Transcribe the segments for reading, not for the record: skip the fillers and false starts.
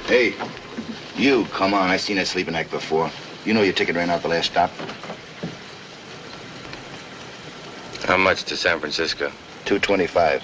Hey, you, come on. I seen that sleeping act before. You know your ticket ran out the last stop. How much to San Francisco? $2.25.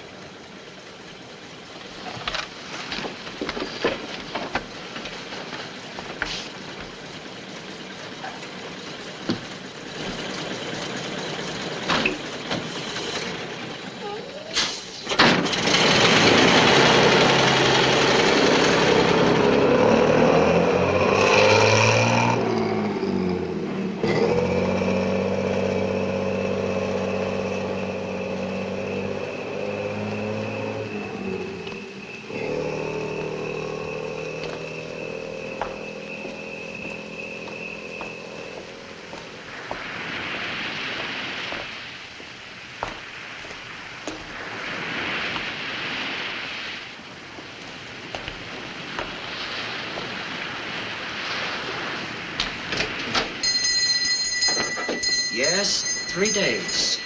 Yes, 3 days.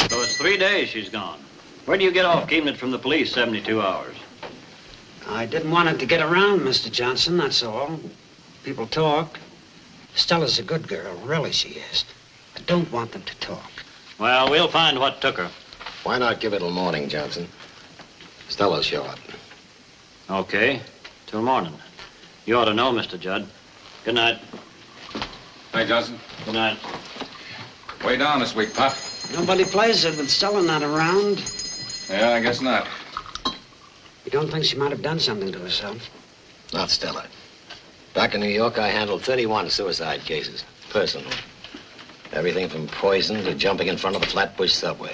So it's 3 days she's gone. Where do you get off keeping it from the police 72 hours? I didn't want it to get around, Mr. Johnson, that's all. People talk. Stella's a good girl, really she is. I don't want them to talk. Well, we'll find what took her. Why not give it till morning, Johnson? Stella's show up. Okay, till morning. You ought to know, Mr. Judd. Good night. Hey, Johnson. Good night. Way down this week, Pop. Nobody plays it with Stella not around. Yeah, I guess not. You don't think she might have done something to herself? Not Stella. Back in New York, I handled 31 suicide cases, personally. Everything from poison to jumping in front of the Flatbush subway.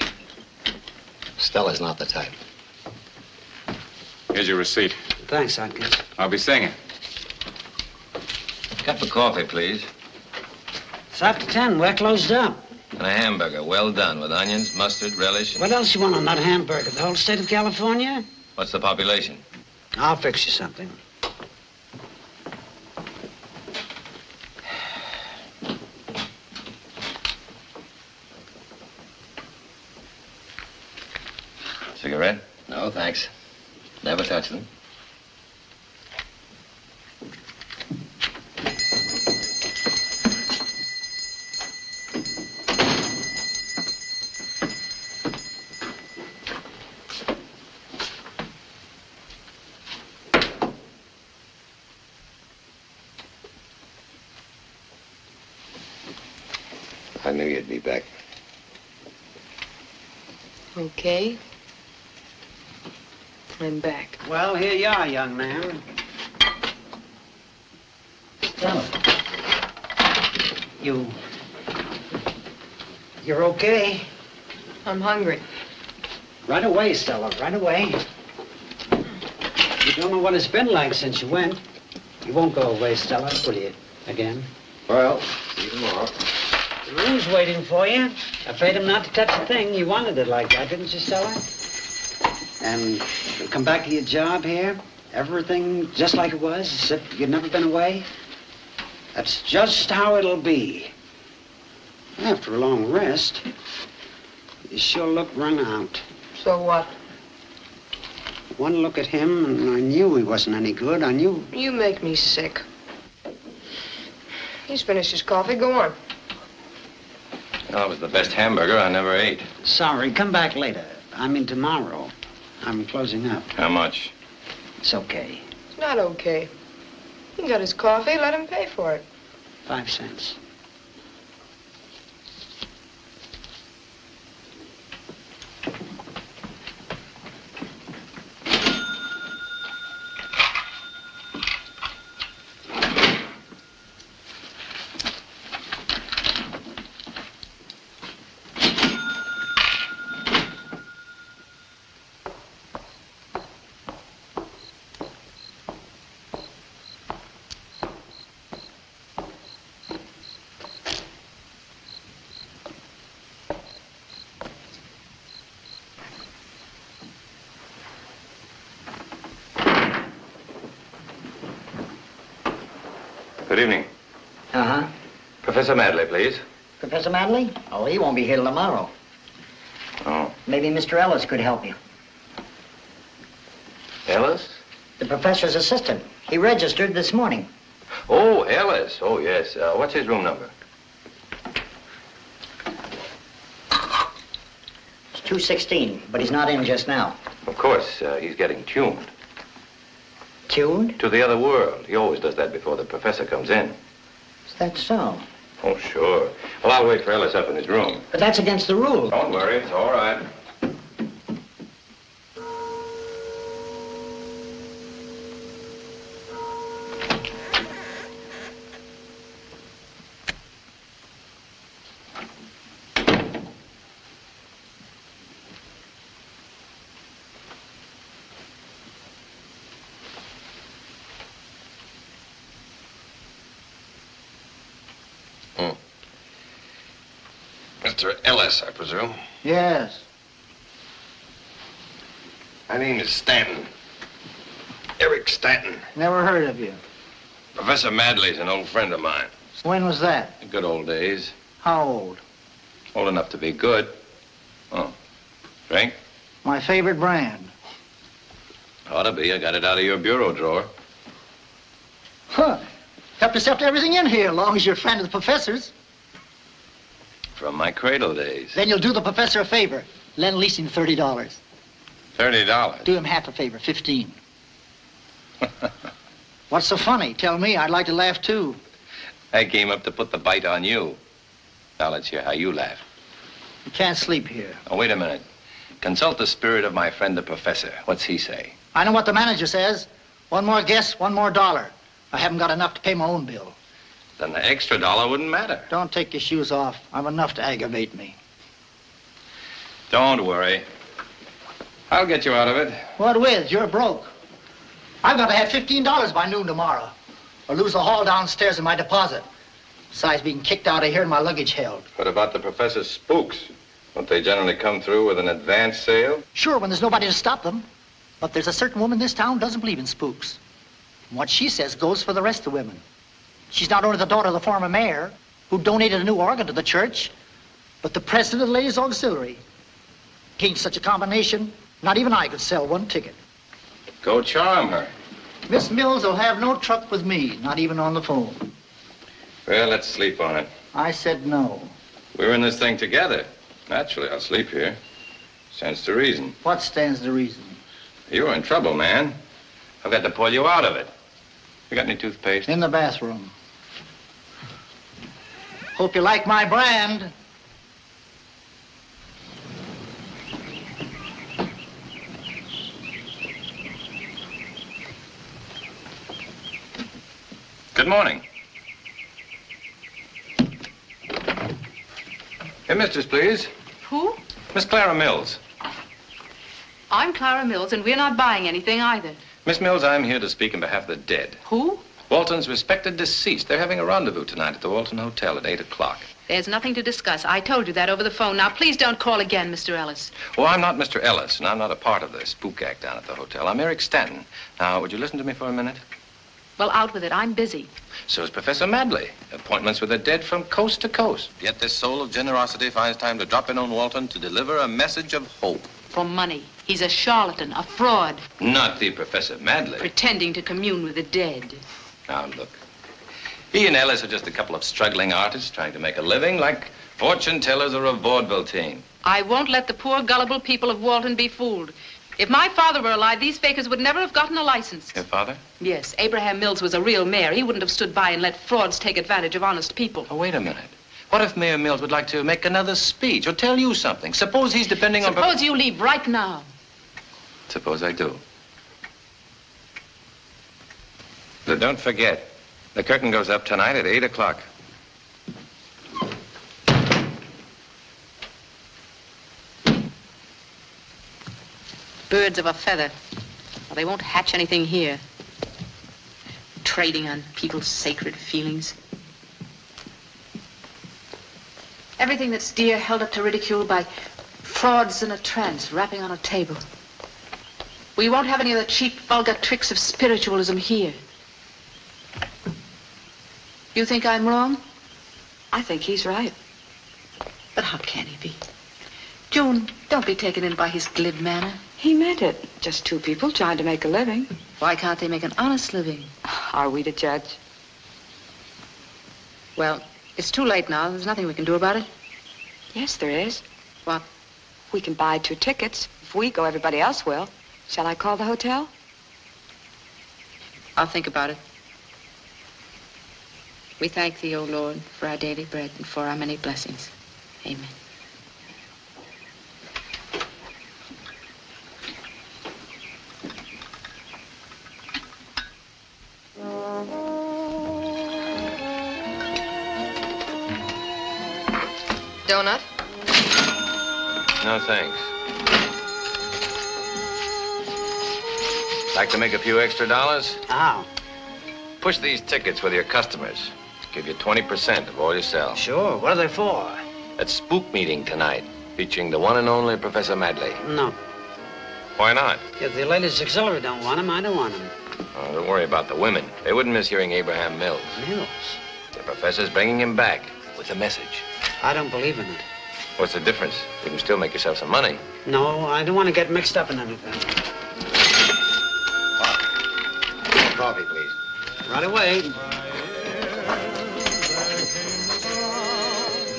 Stella's not the type. Here's your receipt. Thanks, Atkins. I'll be singing. Cup of coffee, please. It's after 10. We're closed up. And a hamburger, well done, with onions, mustard, relish. What else you want on that hamburger? The whole state of California? What's the population? I'll fix you something. Cigarette? No, thanks. Never touch them. I knew you'd be back. Okay. I'm back. Well, here you are, young man. Stella. You're okay? I'm hungry. Right away, Stella, right away. You don't know what it's been like since you went. You won't go away, Stella, will you? Again? Well, see you tomorrow. The room's waiting for you. I paid him not to touch a thing. You wanted it like that, didn't you, Stella? And you'll come back to your job here? Everything just like it was, as if you'd never been away? That's just how it'll be. After a long rest, you sure look run out. So what? One look at him, and I knew he wasn't any good. I knew... You make me sick. He's finished his coffee. Go on. Well, it was the best hamburger I never ate. Sorry, come back later. I mean tomorrow. I'm closing up. How much? It's okay. It's not okay. He got his coffee. Let him pay for it. 5 cents. Good evening. Uh-huh. Professor Madley, please. Professor Madley? Oh, he won't be here till tomorrow. Oh. Maybe Mr. Ellis could help you. Ellis? The professor's assistant. He registered this morning. Oh, Ellis. Oh, yes. What's his room number? It's 216, but he's not in just now. Of course, he's getting tuned. Tuned? To the other world. He always does that before the professor comes in. Is that so? Oh, sure. Well, I'll wait for Ellis up in his room. But that's against the rules. Don't worry, it's all right. Mr. Ellis, I presume. Yes. My name is Stanton. Eric Stanton. Never heard of you. Professor Madley's an old friend of mine. When was that? The good old days. How old? Old enough to be good. Oh. Drink? My favorite brand. Ought to be. I got it out of your bureau drawer. Huh. Help yourself to everything in here, as long as you're a friend of the professor's. From my cradle days. Then you'll do the professor a favor. Lend leasing $30. $30? Do him half a favor, 15. What's so funny? Tell me, I'd like to laugh too. I came up to put the bite on you. Now let's hear how you laugh. You can't sleep here. Oh, wait a minute. Consult the spirit of my friend the professor. What's he say? I know what the manager says. One more guess, one more dollar. I haven't got enough to pay my own bill. Then the extra $1 wouldn't matter. Don't take your shoes off. I've enough to aggravate me. Don't worry. I'll get you out of it. What with? You're broke. I've got to have $15 by noon tomorrow, or lose the haul downstairs in my deposit. Besides being kicked out of here and my luggage held. What about the professor's spooks? Don't they generally come through with an advance sale? Sure, when there's nobody to stop them. But there's a certain woman in this town who doesn't believe in spooks. And what she says goes for the rest of the women. She's not only the daughter of the former mayor, who donated a new organ to the church, but the president of the Ladies' Auxiliary. Against such a combination, not even I could sell one ticket. Go charm her. Miss Mills will have no truck with me, not even on the phone. Well, let's sleep on it. I said no. We're in this thing together. Naturally, I'll sleep here. Stands to reason. What stands to reason? You're in trouble, man. I've got to pull you out of it. You got any toothpaste? In the bathroom. Hope you like my brand. Good morning. Hey, mistress, please. Who? Miss Clara Mills. I'm Clara Mills, and we're not buying anything either. Miss Mills, I'm here to speak on behalf of the dead. Who? Walton's respected deceased. They're having a rendezvous tonight at the Walton Hotel at 8 o'clock. There's nothing to discuss. I told you that over the phone. Now, please don't call again, Mr. Ellis. Oh, I'm not Mr. Ellis, and I'm not a part of the spook act down at the hotel. I'm Eric Stanton. Now, would you listen to me for a minute? Well, out with it. I'm busy. So is Professor Madley. Appointments with the dead from coast to coast. Yet this soul of generosity finds time to drop in on Walton to deliver a message of hope. For money. He's a charlatan, a fraud. Not the Professor Madley. Pretending to commune with the dead. Now, look. He and Ellis are just a couple of struggling artists trying to make a living like fortune tellers or a vaudeville team. I won't let the poor, gullible people of Walton be fooled. If my father were alive, these fakers would never have gotten a license. Your father? Yes, Abraham Mills was a real mayor. He wouldn't have stood by and let frauds take advantage of honest people. Oh, wait a minute. What if Mayor Mills would like to make another speech or tell you something? Suppose he's depending on... Suppose you leave right now. Suppose I do. But don't forget, the curtain goes up tonight at 8 o'clock. Birds of a feather. Well, they won't hatch anything here. Trading on people's sacred feelings. Everything that's dear held up to ridicule by frauds in a trance, rapping on a table. We won't have any of the cheap, vulgar tricks of spiritualism here. You think I'm wrong? I think he's right. But how can he be? June, don't be taken in by his glib manner. He meant it. Just two people trying to make a living. Why can't they make an honest living? Are we to judge? Well, it's too late now. There's nothing we can do about it. Yes, there is. What? We can buy 2 tickets. If we go, everybody else will. Shall I call the hotel? I'll think about it. We thank thee, O Lord, for our daily bread and for our many blessings. Amen. Donut? No, thanks. Like to make a few extra dollars? How? Push these tickets with your customers. Give you 20% of all you sell. Sure. What are they for? At Spook Meeting tonight, featuring the one and only Professor Madley. No. Why not? If the ladies auxiliary don't want them, I don't want them. Oh, don't worry about the women. They wouldn't miss hearing Abraham Mills. Mills? The professor's bringing him back with a message. I don't believe in it. What's the difference? You can still make yourself some money. No, I don't want to get mixed up in anything. Coffee, please. Right away.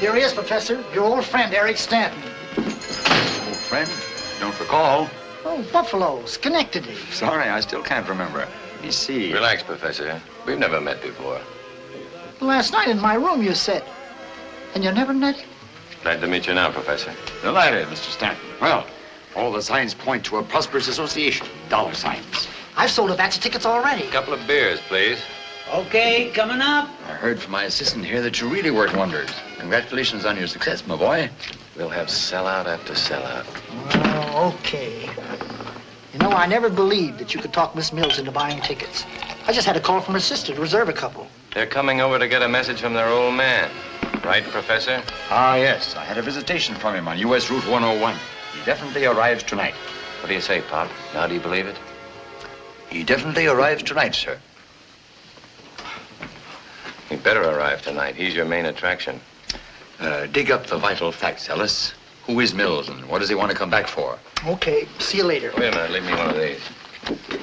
Here he is, Professor. Your old friend, Eric Stanton. Old friend? Don't recall. Oh, Buffalo, Schenectady. Sorry, I still can't remember. Let me see. Relax, Professor. We've never met before. Last night in my room, you said. And you never met? Glad to meet you now, Professor. Delighted, Mr. Stanton. Well, all the signs point to a prosperous association. Dollar signs. I've sold a batch of tickets already. A couple of beers, please. Okay, coming up. I heard from my assistant here that you really worked wonders. Congratulations on your success, my boy. We'll have sellout after sellout. Oh, okay. You know, I never believed that you could talk Miss Mills into buying tickets. I just had a call from her sister to reserve a couple. They're coming over to get a message from their old man. Right, Professor? Ah, yes. I had a visitation from him on U.S. Route 101. He definitely arrives tonight. What do you say, Pop? Now do you believe it? He definitely arrives tonight, sir. He better arrive tonight. He's your main attraction. Dig up the vital facts, Ellis. Who is Mills and what does he want to come back for? Okay, see you later. Wait a minute, leave me one of these.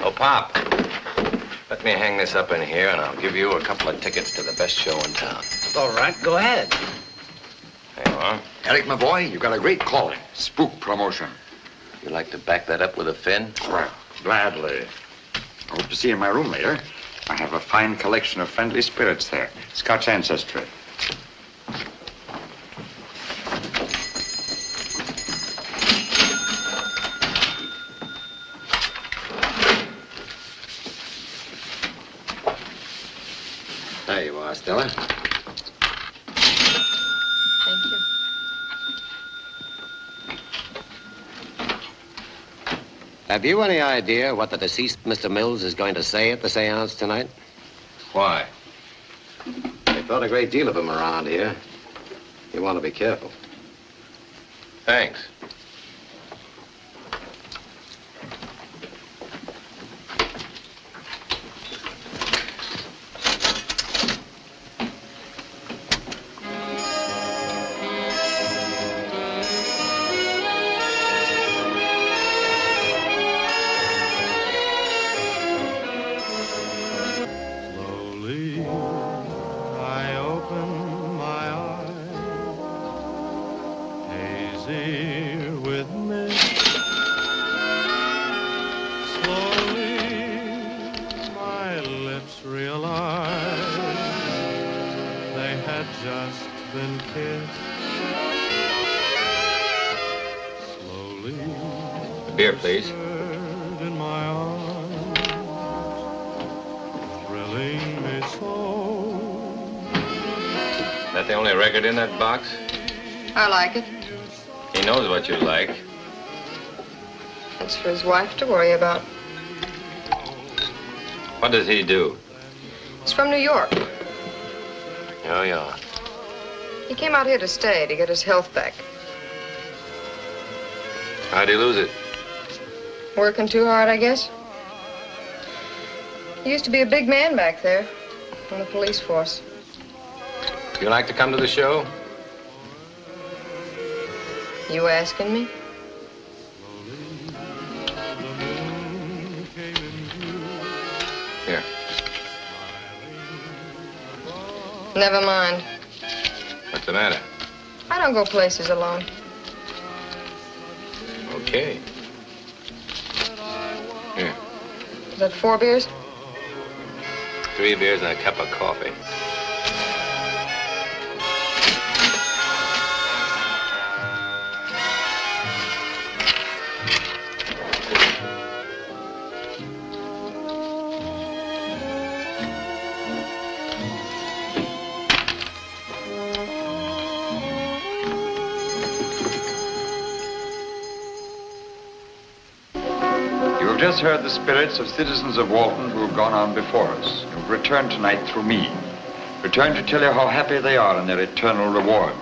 Oh, Pop. Let me hang this up in here and I'll give you a couple of tickets to the best show in town. All right, go ahead. There you are. Eric, my boy, you've got a great calling. Spook promotion. You like to back that up with a fin? Well, gladly. I hope to see you in my room later. I have a fine collection of friendly spirits there. Scotch ancestry. There you are, Stella. Thank you. Have you any idea what the deceased Mr. Mills is going to say at the seance tonight? Why? They thought a great deal of him around here. You want to be careful. Thanks. Beer, please. In my arms, thrilling me so. Is that the only record in that box? I like it. He knows what you like. That's for his wife to worry about. What does he do? He's from New York. Oh, yeah. He came out here to stay, to get his health back. How'd he lose it? Working too hard, I guess. He used to be a big man back there on the police force. You like to come to the show? You asking me? Here. Never mind. What's the matter? I don't go places alone. Okay. Here. Is that 4 beers? 3 beers and a cup of coffee. Just heard the spirits of citizens of Walton who have gone on before us, who have returned tonight through me. Returned to tell you how happy they are in their eternal reward.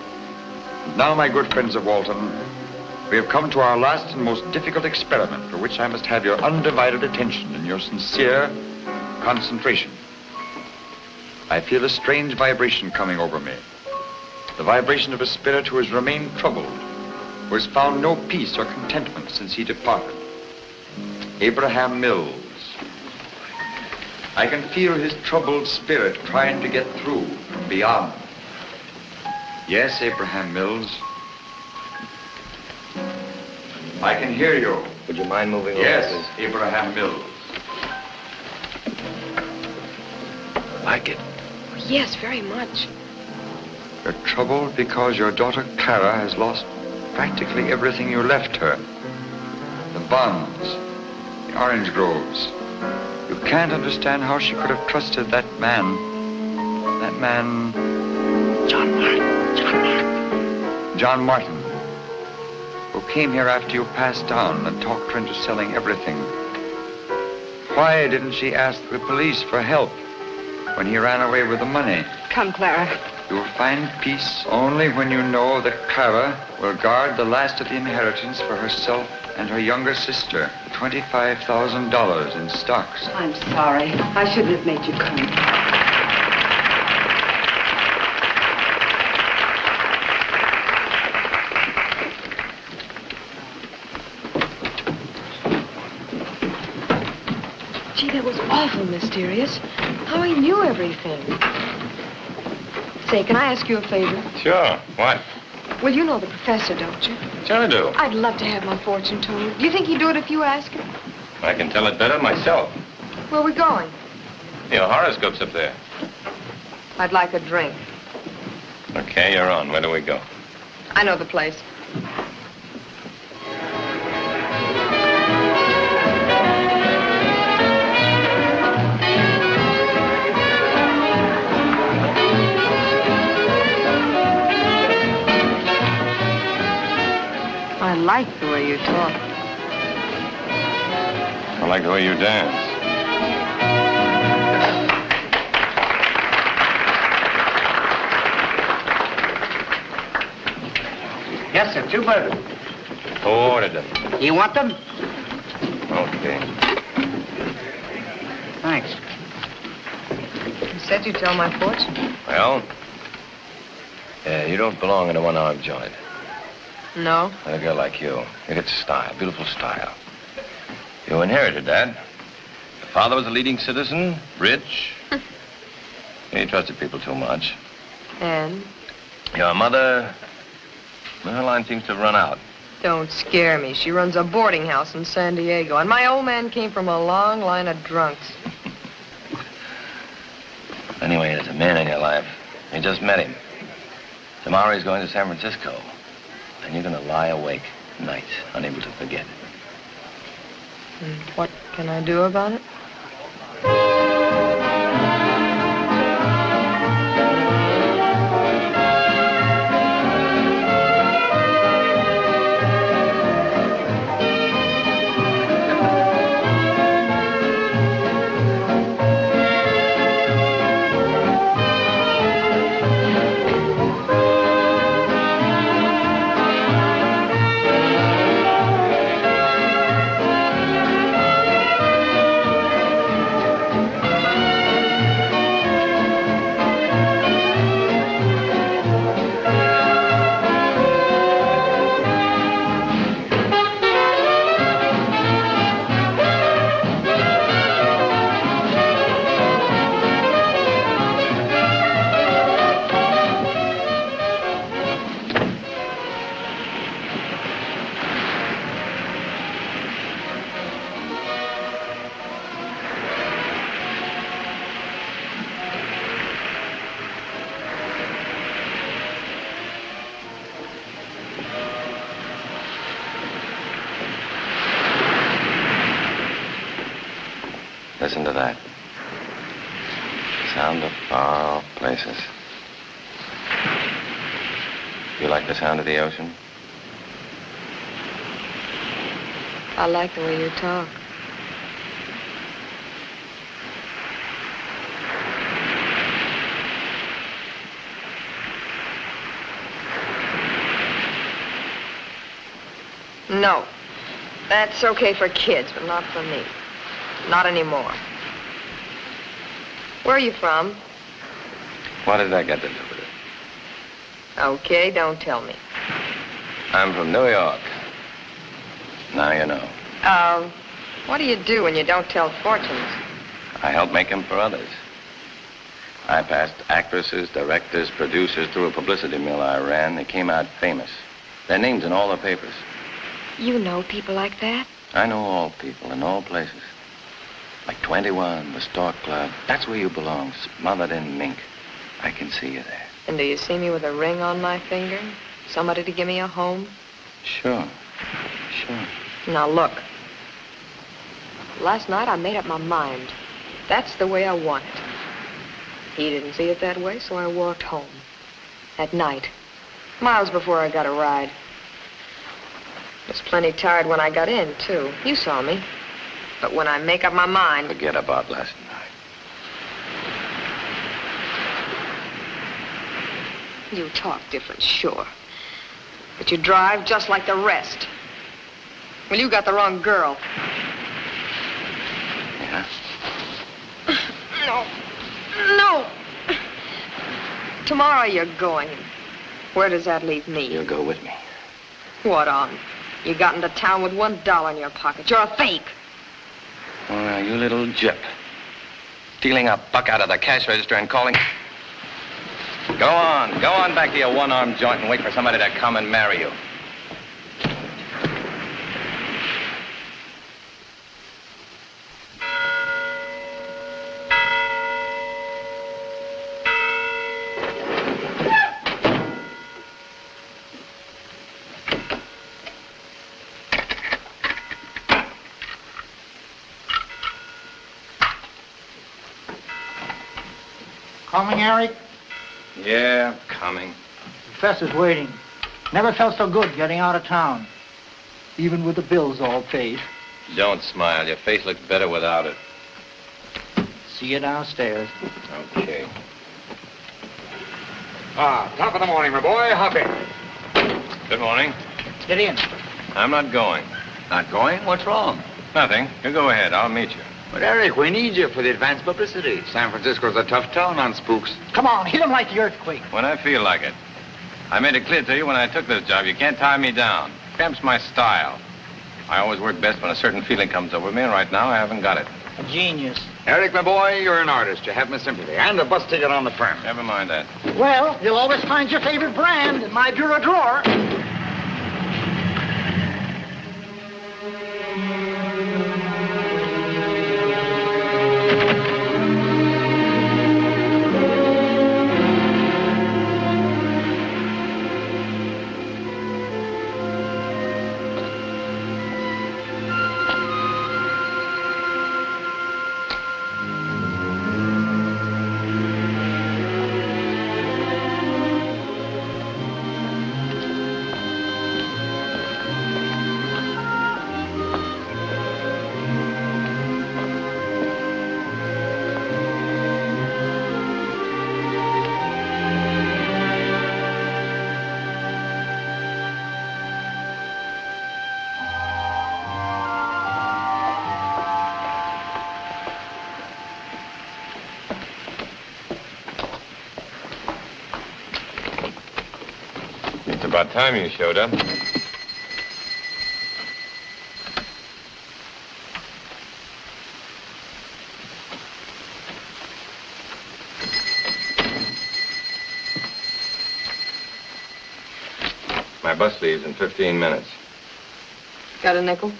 And now, my good friends of Walton, we have come to our last and most difficult experiment, for which I must have your undivided attention and your sincere concentration. I feel a strange vibration coming over me. The vibration of a spirit who has remained troubled, who has found no peace or contentment since he departed. Abraham Mills. I can feel his troubled spirit trying to get through from beyond. Yes, Abraham Mills. I can hear you. Would you mind moving over, Yes, please? Abraham Mills. Like it? Yes, very much. You're troubled because your daughter Clara has lost practically everything you left her. The bonds, the orange groves. You can't understand how she could have trusted that man. That man... John Martin. John Martin, who came here after you passed on and talked her into selling everything. Why didn't she ask the police for help when he ran away with the money? Come, Clara. You will find peace only when you know that Clara will guard the last of the inheritance for herself and her younger sister, $25,000 in stocks. I'm sorry. I shouldn't have made you come. Gee, that was awful mysterious. How he knew everything. Say, can I ask you a favor? Sure. What? Well, you know the professor, don't you? Sure I do. I'd love to have my fortune told. Do you think he'd do it if you ask him? I can tell it better myself. Where are we going? Your horoscope's up there. I'd like a drink. Okay, you're on. Where do we go? I know the place. I like the way you talk. I like the way you dance. Yes, sir. 2 burgers. Who ordered them? You want them? Okay. Thanks. You said you'd tell my fortune. Well, you don't belong in a one-armed joint. No? A girl like you. You got style, beautiful style. You inherited that. Your father was a leading citizen, rich. He trusted people too much. And? Your mother, her line seems to have run out. Don't scare me. She runs a boarding house in San Diego, and my old man came from a long line of drunks. Anyway, there's a man in your life. You just met him. Tomorrow he's going to San Francisco. And you're going to lie awake nights, unable to forget. And what can I do about it? Listen to that. Sound of far off places. You like the sound of the ocean? I like the way you talk. No. That's okay for kids, but not for me. Not anymore. Where are you from? What did that got to do with it? Okay, don't tell me. I'm from New York. Now you know. What do you do when you don't tell fortunes? I help make them for others. I passed actresses, directors, producers through a publicity mill I ran. They came out famous. Their names in all the papers. You know people like that? I know all people in all places. Like 21, the Stork Club. That's where you belong, smothered in mink. I can see you there. And do you see me with a ring on my finger? Somebody to give me a home? Sure. Sure. Now look. Last night I made up my mind. That's the way I want it. He didn't see it that way, so I walked home. At night. Miles before I got a ride. I was plenty tired when I got in, too. You saw me. But when I make up my mind... Forget about last night. You talk different, sure. But you drive just like the rest. Well, you got the wrong girl. Yeah? No. No. Tomorrow you're going. Where does that leave me? You'll go with me. What on? You got into town with $1 in your pocket. You're a fake. Oh, now, you little gyp. Stealing a buck out of the cash register and calling... Go on back to your one-armed joint and wait for somebody to come and marry you. Coming, Eric? Yeah, coming. Professor's waiting. Never felt so good getting out of town. Even with the bills all paid. Don't smile. Your face looks better without it. See you downstairs. Okay. Top of the morning, my boy. Hop in. Good morning. Get in. I'm not going. Not going? What's wrong? Nothing. You go ahead. I'll meet you. But, Eric, we need you for the advance publicity. San Francisco's a tough town on spooks. Come on, hit him like the earthquake. When I feel like it. I made it clear to you when I took this job, you can't tie me down. Cramps my style. I always work best when a certain feeling comes over me, and right now I haven't got it. A genius. Eric, my boy, you're an artist. You have my sympathy. And a bus ticket on the firm. Never mind that. Well, you'll always find your favorite brand in my bureau drawer. About time you showed up. My bus leaves in 15 minutes. Got a nickel?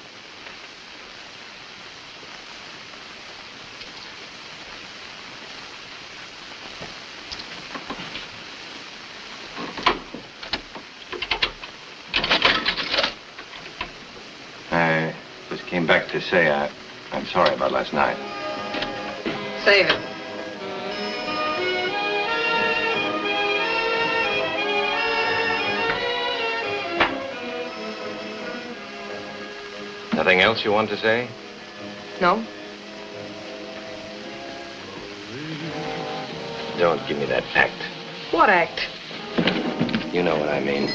I just came back to say I'm sorry about last night. Save it. Nothing else you want to say? No? Don't give me that act. What act? You know what I mean.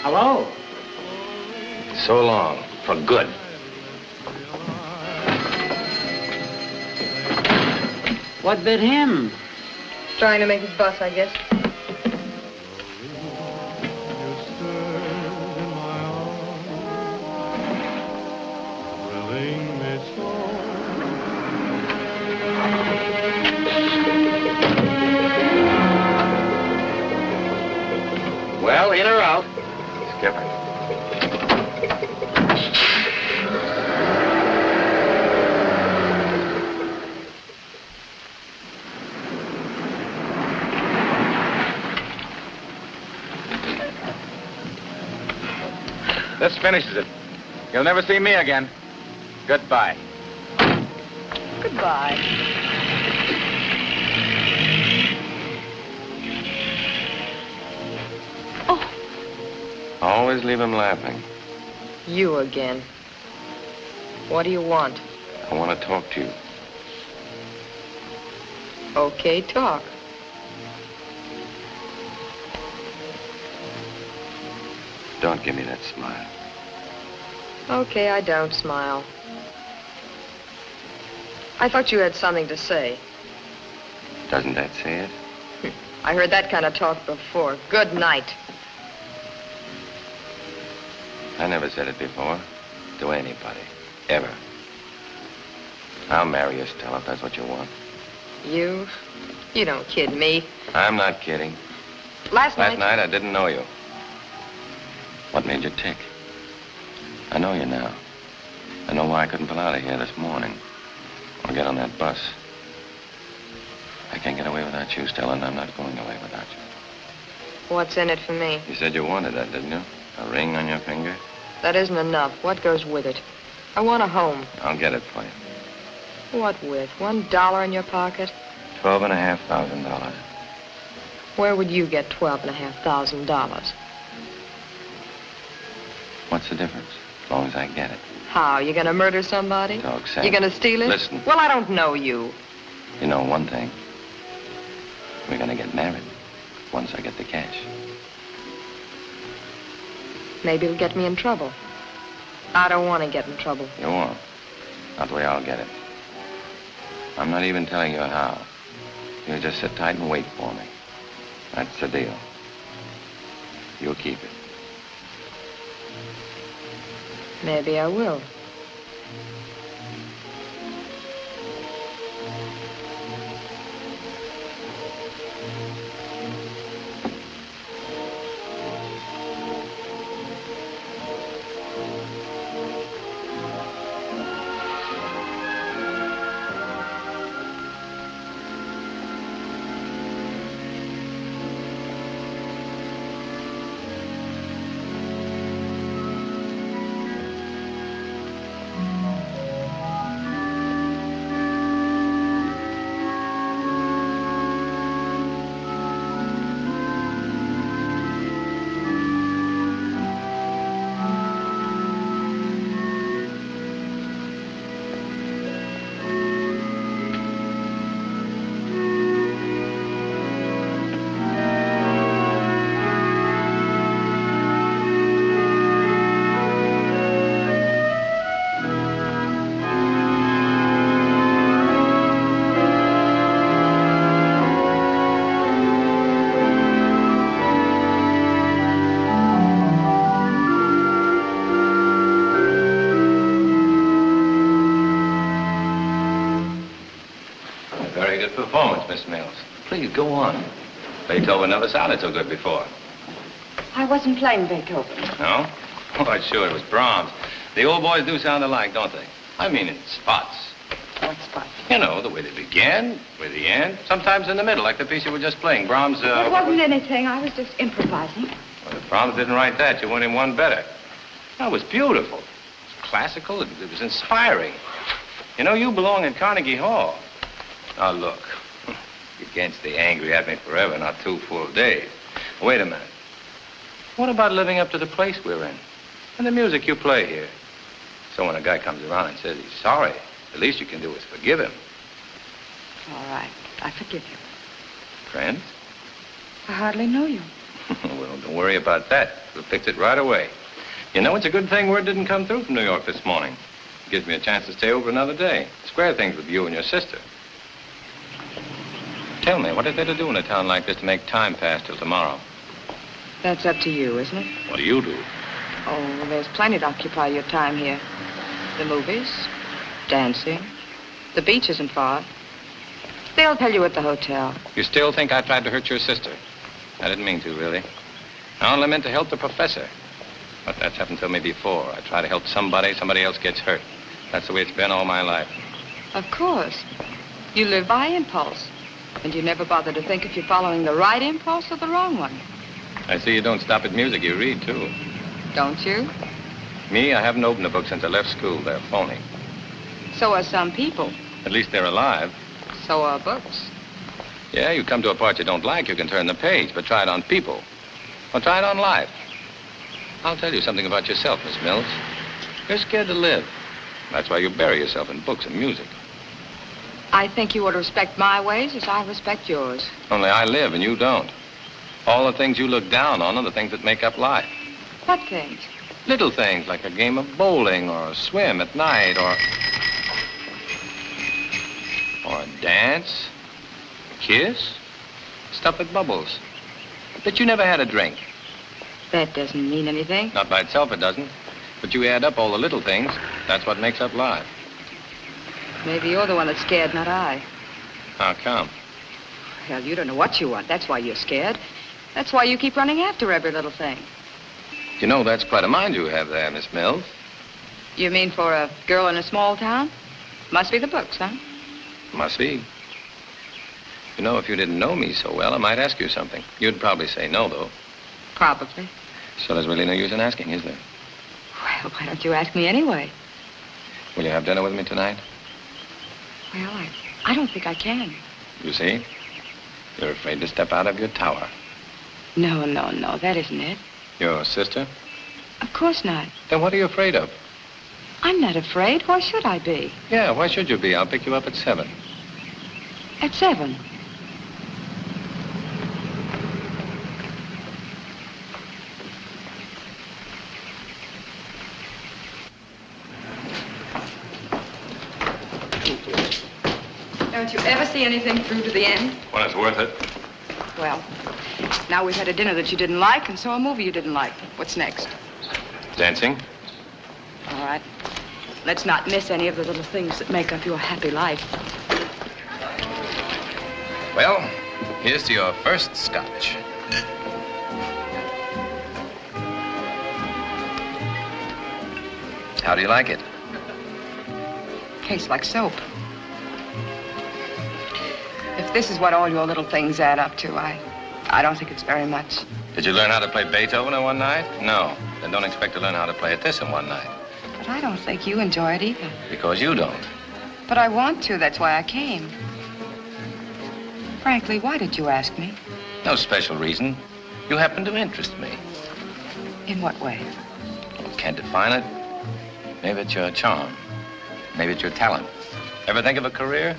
Hello? So long, for good. What bit him? Trying to make his bus, I guess. Well, in or out? Skipper. This finishes it. You'll never see me again. Goodbye. Goodbye. Always leave him laughing. You again. What do you want? I want to talk to you. Okay, talk. Don't give me that smile. Okay, I don't smile. I thought you had something to say. Doesn't that say it? I heard that kind of talk before. Good night. I never said it before. To anybody. Ever. I'll marry you, Stella, if that's what you want. You? You don't kid me. I'm not kidding. Last night I didn't know you. What made you tick? I know you now. I know why I couldn't pull out of here this morning. Or get on that bus. I can't get away without you, Stella, and I'm not going away without you. What's in it for me? You said you wanted that, didn't you? A ring on your finger? That isn't enough. What goes with it? I want a home. I'll get it for you. What with? $1 in your pocket? $12,500. Where would you get $12,500? What's the difference? As long as I get it. How? You gonna murder somebody? Dog say. You gonna steal it? Listen. Well, I don't know you. You know one thing. We're gonna get married once I get the cash. Maybe it'll get me in trouble. I don't want to get in trouble. You won't. Not the way I'll get it. I'm not even telling you how. You just sit tight and wait for me. That's the deal. You'll keep it. Maybe I will. Performance, Miss Mills. Please, go on. Beethoven never sounded so good before. I wasn't playing Beethoven. No? Oh, sure, it was Brahms. The old boys do sound alike, don't they? I mean, in spots. What spot? You know, the way they begin, with the end, sometimes in the middle, like the piece you were just playing. Brahms, It wasn't anything. I was just improvising. Well, if Brahms didn't write that, you went in one better. That was beautiful. classical. It was inspiring. You know, you belong in Carnegie Hall. Now, look. You can't stay angry at me forever, not 2 full days. Wait a minute. What about living up to the place we're in? And the music you play here? So when a guy comes around and says he's sorry, the least you can do is forgive him. All right. I forgive you. Friends? I hardly know you. Well, don't worry about that. We'll fix it right away. You know, it's a good thing word didn't come through from New York this morning. It gives me a chance to stay over another day. Square things with you and your sister. Tell me, what is there to do in a town like this to make time pass till tomorrow? That's up to you, isn't it? What do you do? Oh, well, there's plenty to occupy your time here. The movies, dancing, the beach isn't far. They'll tell you at the hotel. You still think I tried to hurt your sister? I didn't mean to, really. I only meant to help the professor. But that's happened to me before. I try to help somebody else gets hurt. That's the way it's been all my life. Of course. You live by impulse. And you never bother to think if you're following the right impulse or the wrong one. I see you don't stop at music. You read, too. Don't you? Me, I haven't opened a book since I left school. They're phony. So are some people. At least they're alive. So are books. Yeah, you come to a part you don't like, you can turn the page, but try it on people. Or try it on life. I'll tell you something about yourself, Miss Mills. You're scared to live. That's why you bury yourself in books and music. I think you ought to respect my ways as I respect yours. Only I live and you don't. All the things you look down on are the things that make up life. What things? Little things like a game of bowling or a swim at night or a dance, a kiss, stuff with bubbles. But you never had a drink. That doesn't mean anything. Not by itself, it doesn't. But you add up all the little things. That's what makes up life. Maybe you're the one that's scared, not I. How come? Well, you don't know what you want. That's why you're scared. That's why you keep running after every little thing. You know, that's quite a mind you have there, Miss Mills. You mean for a girl in a small town? Must be the books, huh? Must be. You know, if you didn't know me so well, I might ask you something. You'd probably say no, though. Probably. So there's really no use in asking, is there? Well, why don't you ask me anyway? Will you have dinner with me tonight? Well, I don't think I can. You see? You're afraid to step out of your tower. No, that isn't it. Your sister? Of course not. Then what are you afraid of? I'm not afraid. Why should I be? Yeah, why should you be? I'll pick you up at 7. At 7? Don't you ever see anything through to the end? When it's worth it. Well, now we've had a dinner that you didn't like, and so a movie you didn't like. What's next? Dancing? All right. Let's not miss any of the little things that make up your happy life. Well, here's to your first scotch. How do you like it? Tastes like soap. If this is what all your little things add up to, I don't think it's very much. Did you learn how to play Beethoven in one night? No. Then don't expect to learn how to play this in one night. But I don't think you enjoy it either. Because you don't. But I want to. That's why I came. Frankly, why did you ask me? No special reason. You happen to interest me. In what way? Can't define it. Maybe it's your charm. Maybe it's your talent. Ever think of a career?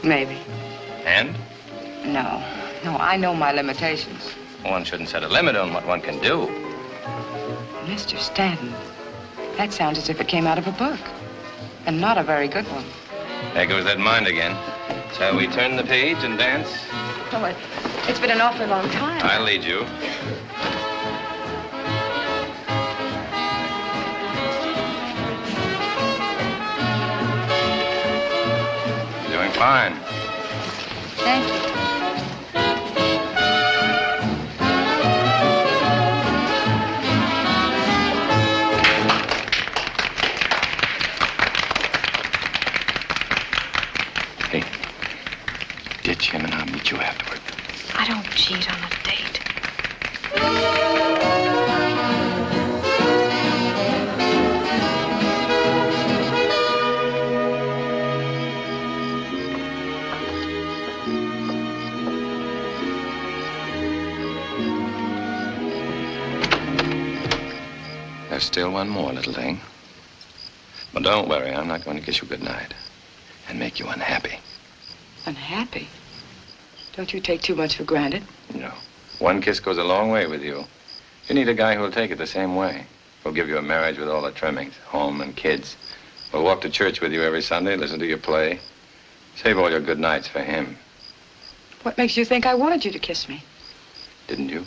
Maybe. And? No, I know my limitations. One shouldn't set a limit on what one can do. Mr. Stanton, that sounds as if it came out of a book. And not a very good one. There goes that mind again. Shall we turn the page and dance? Well, it's been an awfully long time. I'll lead you. Doing fine. Thank you. Hey, ditch him and I'll meet you afterward. I don't cheat on a date. still one more little thing. But don't worry, I'm not going to kiss you goodnight and make you unhappy. Unhappy? Don't you take too much for granted? No. One kiss goes a long way with you. You need a guy who'll take it the same way. Who'll give you a marriage with all the trimmings, home and kids. Who'll walk to church with you every Sunday, listen to your play. Save all your good nights for him. What makes you think I wanted you to kiss me? Didn't you?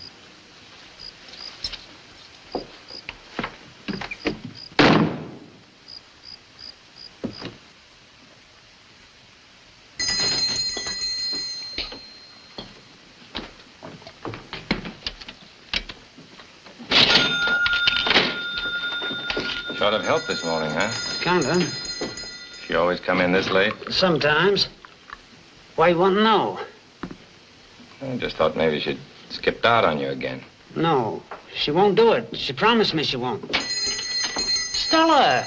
Short of help this morning, huh? Kinda. She always come in this late? Sometimes. Why you want to know? I just thought maybe she'd skipped out on you again. No, she won't do it. She promised me she won't. Stella!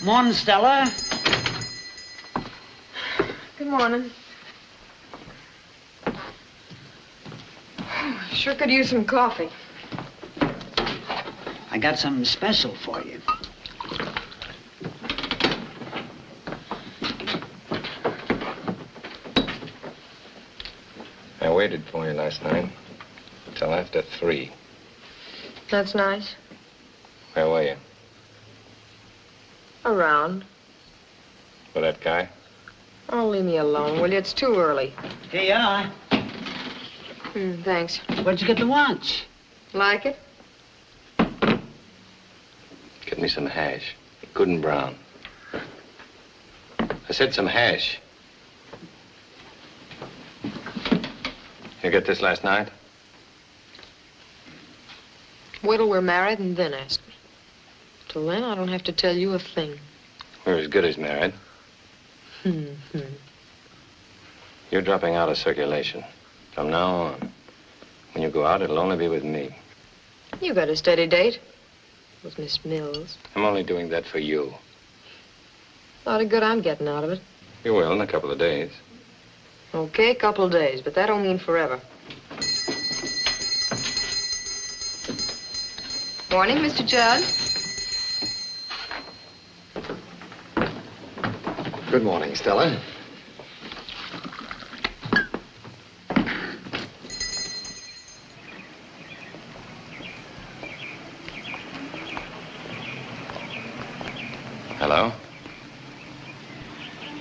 Morning, Stella. Good morning. Sure could use some coffee. I got something special for you. I waited for you last night till after 3. That's nice. Where were you? Around. With that guy? Oh, leave me alone, will you? It's too early. Here you are. Thanks. Where'd you get the lunch? Like it? Get me some hash. Good and brown. I said some hash. You get this last night? Wait till we're married and then ask me. Till then, I don't have to tell you a thing. We're as good as married. You're dropping out of circulation. From now on. When you go out, it'll only be with me. You got a steady date with Miss Mills. I'm only doing that for you. A lot of good I'm getting out of it. You will in a couple of days. Okay, couple of days, but that don't mean forever. Morning, Mr. Judd. Good morning, Stella. Hello?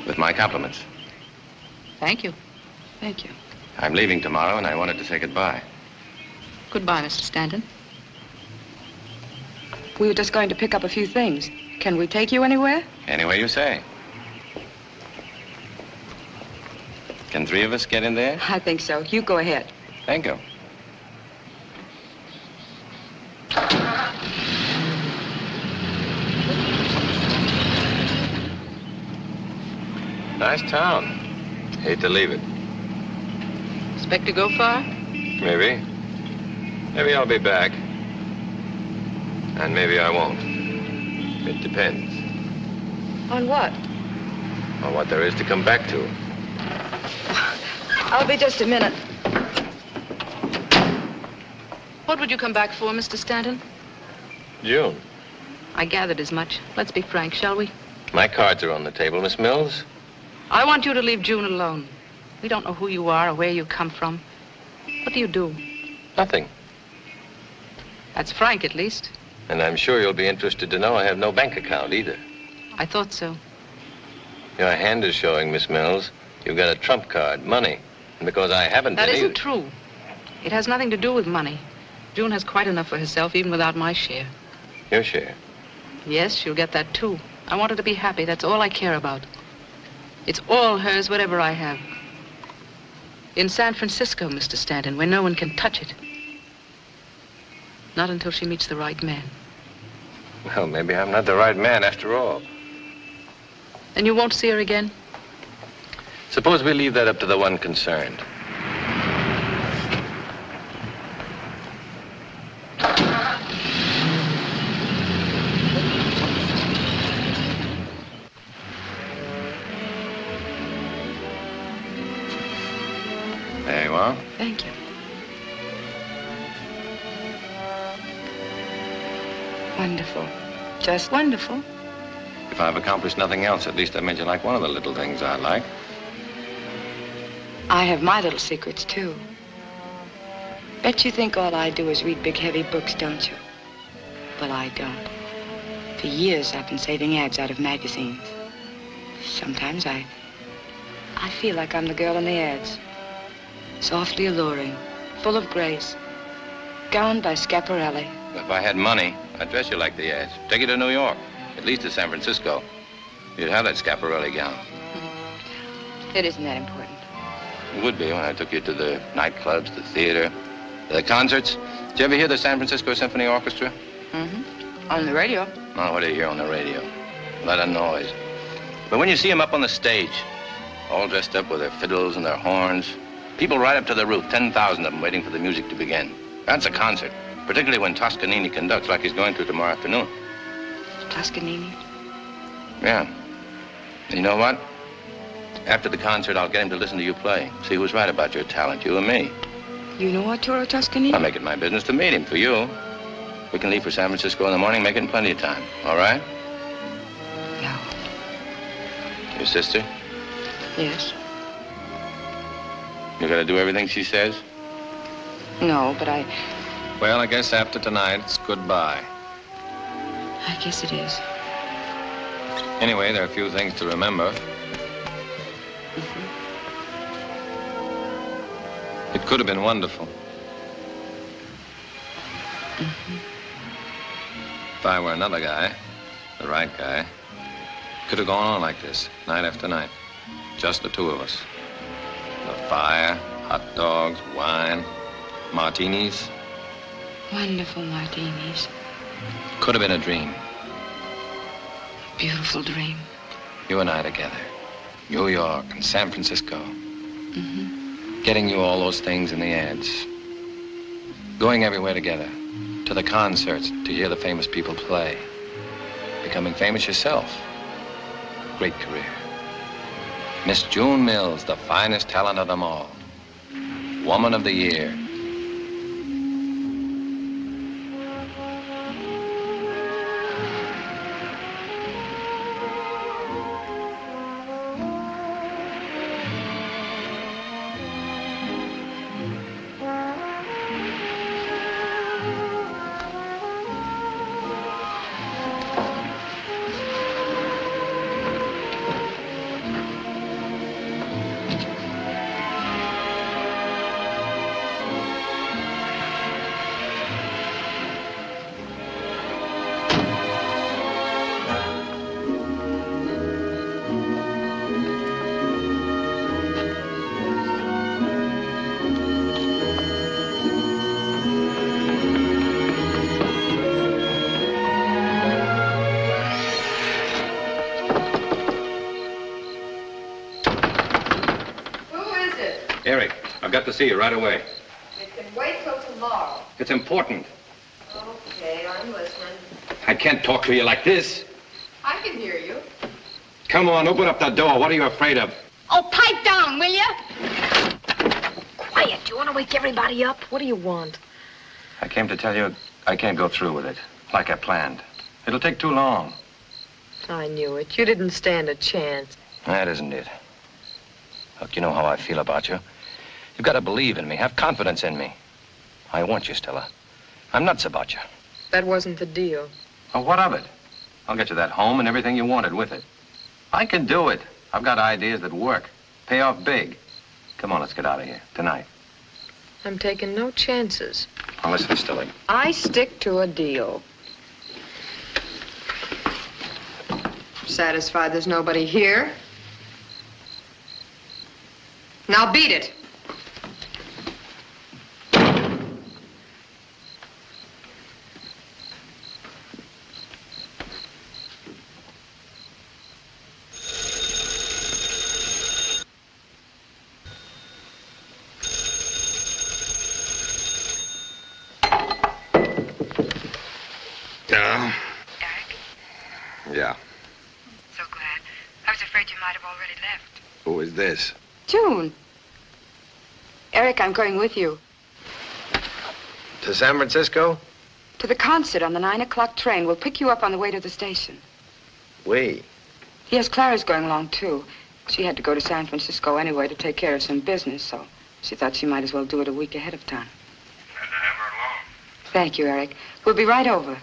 With my compliments. Thank you. Thank you. I'm leaving tomorrow, and I wanted to say goodbye. Goodbye, Mr. Stanton. We were just going to pick up a few things. Can we take you anywhere? Anyway you say. Can 3 of us get in there? I think so. You go ahead. Thank you. Nice town. Hate to leave it. Expect to go far? Maybe. Maybe I'll be back. And maybe I won't. It depends On what? on what there is to come back to. I'll be just a minute. What would you come back for, Mr. Stanton? June, I gathered as much. Let's be frank, shall we? my cards are on the table, Miss Mills. I want you to leave June alone. We don't know who you are or where you come from. What do you do? Nothing. That's frank, at least. And I'm sure you'll be interested to know I have no bank account either. I thought so. Your hand is showing, Miss Mills. You've got a trump card, money. And because I haven't That been isn't either- true. It has nothing to do with money. June has quite enough for herself, even without my share. Your share. Yes, she'll get that, too. I want her to be happy. That's all I care about. It's all hers, whatever I have. In San Francisco, Mr. Stanton, where no one can touch it. Not until she meets the right man. Well, maybe I'm not the right man after all. And you won't see her again? Suppose we leave that up to the one concerned. There you are. Thank you. Wonderful. Just wonderful. If I've accomplished nothing else, at least I made you like one of the little things I like. I have my little secrets, too. Bet you think all I do is read big, heavy books, don't you? Well, I don't. For years, I've been saving ads out of magazines. Sometimes I feel like I'm the girl in the ads. Softly alluring, full of grace, gowned by Schiaparelli. If I had money, I'd dress you like the ads. Take you to New York, at least to San Francisco. You'd have that Schiaparelli gown. It isn't that important. It would be when I took you to the nightclubs, the theater, the concerts. Did you ever hear the San Francisco Symphony Orchestra? Mm-hmm. On the radio. Oh, what do you hear on the radio? A lot of noise. But when you see them up on the stage, all dressed up with their fiddles and their horns, people right up to the roof, 10,000 of them waiting for the music to begin. That's a concert, particularly when Toscanini conducts like he's going to tomorrow afternoon. Toscanini? Yeah. And you know what? After the concert, I'll get him to listen to you play. See who's right about your talent, you and me. You know Arturo Toscanini? I'll make it my business to meet him for you. We can leave for San Francisco in the morning, make it in plenty of time. All right? No. Your sister? Yes. You gotta do everything she says? No, but Well, I guess after tonight, it's goodbye. I guess it is. Anyway, there are a few things to remember. It could have been wonderful. If I were another guy, the right guy, it could have gone on like this, night after night. Just the two of us. The fire, hot dogs, wine, martinis. Wonderful martinis. Could have been a dream. Beautiful dream. You and I together. New York and San Francisco. Getting you all those things in the ads. Going everywhere together. To the concerts, to hear the famous people play. Becoming famous yourself. Great career. Miss June Mills, the finest talent of them all. Woman of the Year. Eric, I've got to see you right away. It can wait till tomorrow. It's important. Okay, I'm listening. I can't talk to you like this. I can hear you. Come on, open up the door. What are you afraid of? Oh, pipe down, will you? Quiet. You want to wake everybody up? What do you want? I came to tell you I can't go through with it, like I planned. It'll take too long. I knew it. You didn't stand a chance. That isn't it. Look, you know how I feel about you. You've got to believe in me, have confidence in me. I want you, Stella. I'm nuts about you. That wasn't the deal. Well, what of it? I'll get you that home and everything you wanted with it. I can do it. I've got ideas that work. Pay off big. Come on, let's get out of here. Tonight. I'm taking no chances. Now listen, Stella. I stick to a deal. Satisfied there's nobody here? Now beat it. Yeah. So glad. I was afraid you might have already left. Who is this? June. Eric, I'm going with you. To San Francisco? To the concert on the 9 o'clock train. We'll pick you up on the way to the station. We? Yes, Clara's going along, too. She had to go to San Francisco anyway to take care of some business, so she thought she might as well do it a week ahead of time. Glad to have her along. Thank you, Eric. We'll be right over.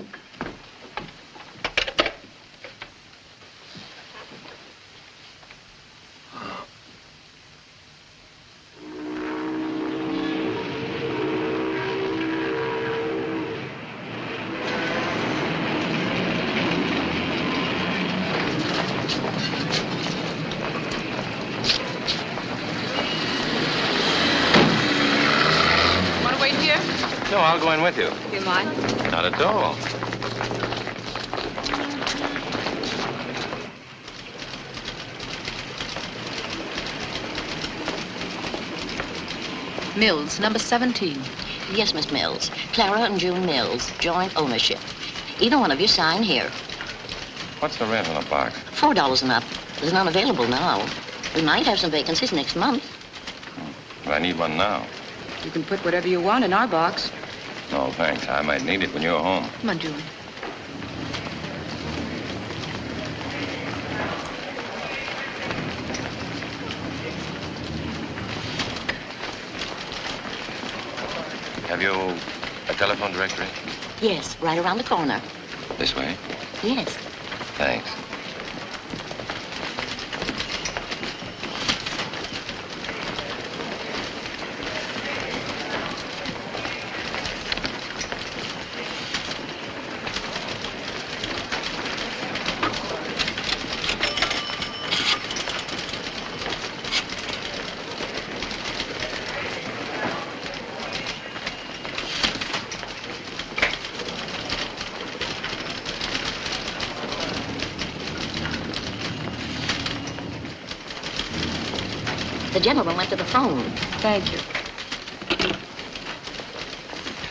No, I'll go in with you. Do you mind? Not at all. Mills, number 17. Yes, Miss Mills. Clara and June Mills, joint ownership. Either one of you sign here. What's the rent on a box? $4 and up. There's none available now. We might have some vacancies next month. But I need one now. You can put whatever you want in our box. No, thanks. I might need it when you're home. Come on, June. Have you a telephone directory? Yes, right around the corner. This way? Yes. Thanks. The gentleman went to the phone. Thank you.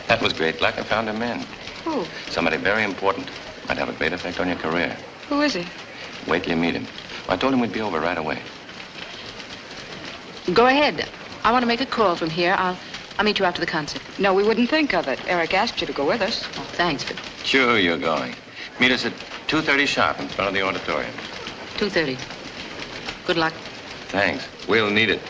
That was great luck. I found him in. Who? Somebody very important. Might have a great effect on your career. Who is he? Wait till you meet him. I told him we'd be over right away. Go ahead. I want to make a call from here. I'll meet you after the concert. No, we wouldn't think of it. Eric asked you to go with us. Oh, thanks, but Sure, you're going. Meet us at 2:30 sharp in front of the auditorium. 2:30. Good luck. Thanks. We'll need it.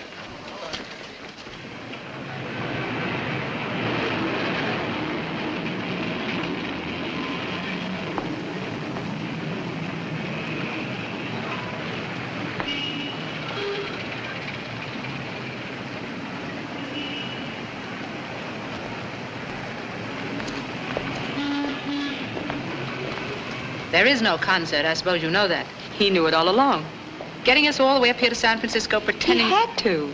There is no concert. I suppose you know that. He knew it all along. Getting us all the way up here to San Francisco pretending... He had to.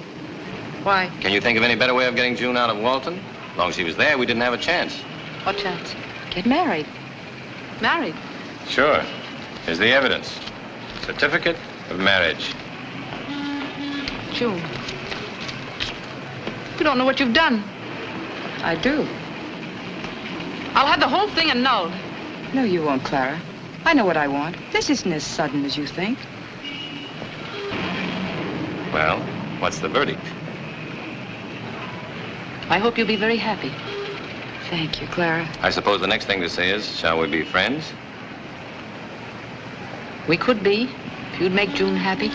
Why? Can you think of any better way of getting June out of Walton? As long as she was there, we didn't have a chance. What chance? Get married. Married? Sure. Here's the evidence. Certificate of marriage. June. You don't know what you've done. I do. I'll have the whole thing annulled. No, you won't, Clara. I know what I want. This isn't as sudden as you think. Well, what's the verdict? I hope you'll be very happy. Thank you, Clara. I suppose the next thing to say is, shall we be friends? We could be, if you'd make June happy.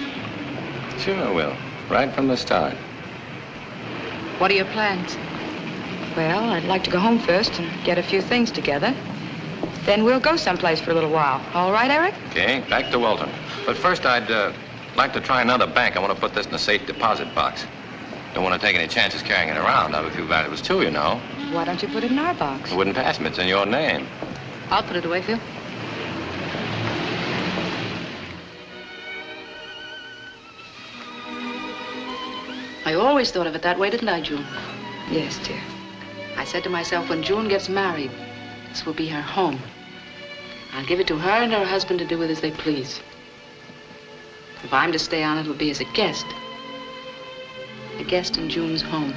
Sure I will. Right from the start. What are your plans? Well, I'd like to go home first and get a few things together. Then we'll go someplace for a little while. All right, Eric? Okay, back to Walton. But first, I'd like to try another bank. I want to put this in a safe deposit box. Don't want to take any chances carrying it around. I have a few valuables too, you know. Why don't you put it in our box? It wouldn't pass me. It's in your name. I'll put it away, Phil. I always thought of it that way, didn't I, June? Yes, dear. I said to myself, when June gets married, this will be her home. I'll give it to her and her husband to do with as they please. If I'm to stay on, it'll be as a guest. A guest in June's home.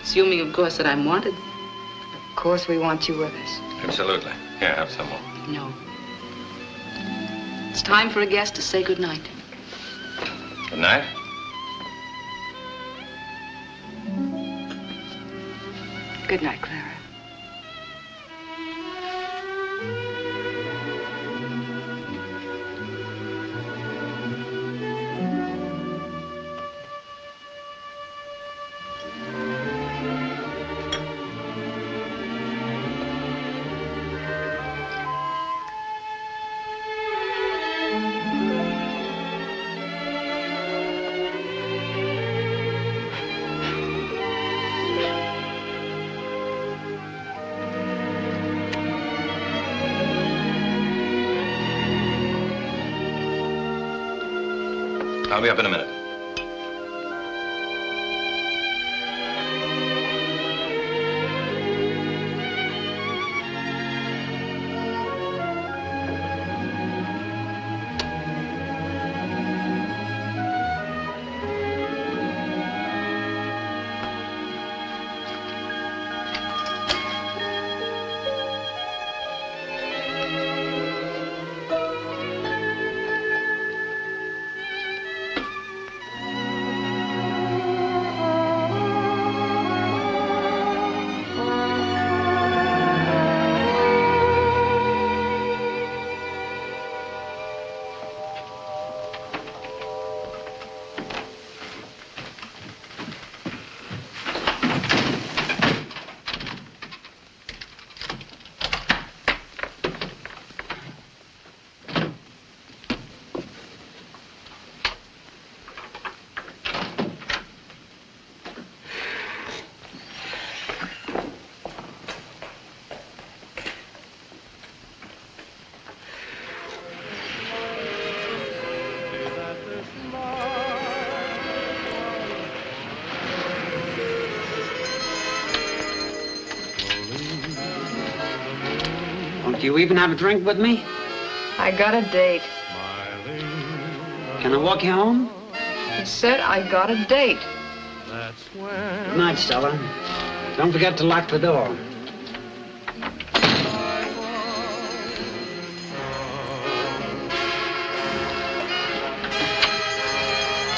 Assuming, of course, that I'm wanted. Of course we want you with us. Absolutely. Here, have some more. No. It's time for a guest to say goodnight. Good night. Good night, Clara. I'll be up in a minute. Do you even have a drink with me? I got a date. Can I walk you home? He said I got a date. Good night, Stella. Don't forget to lock the door.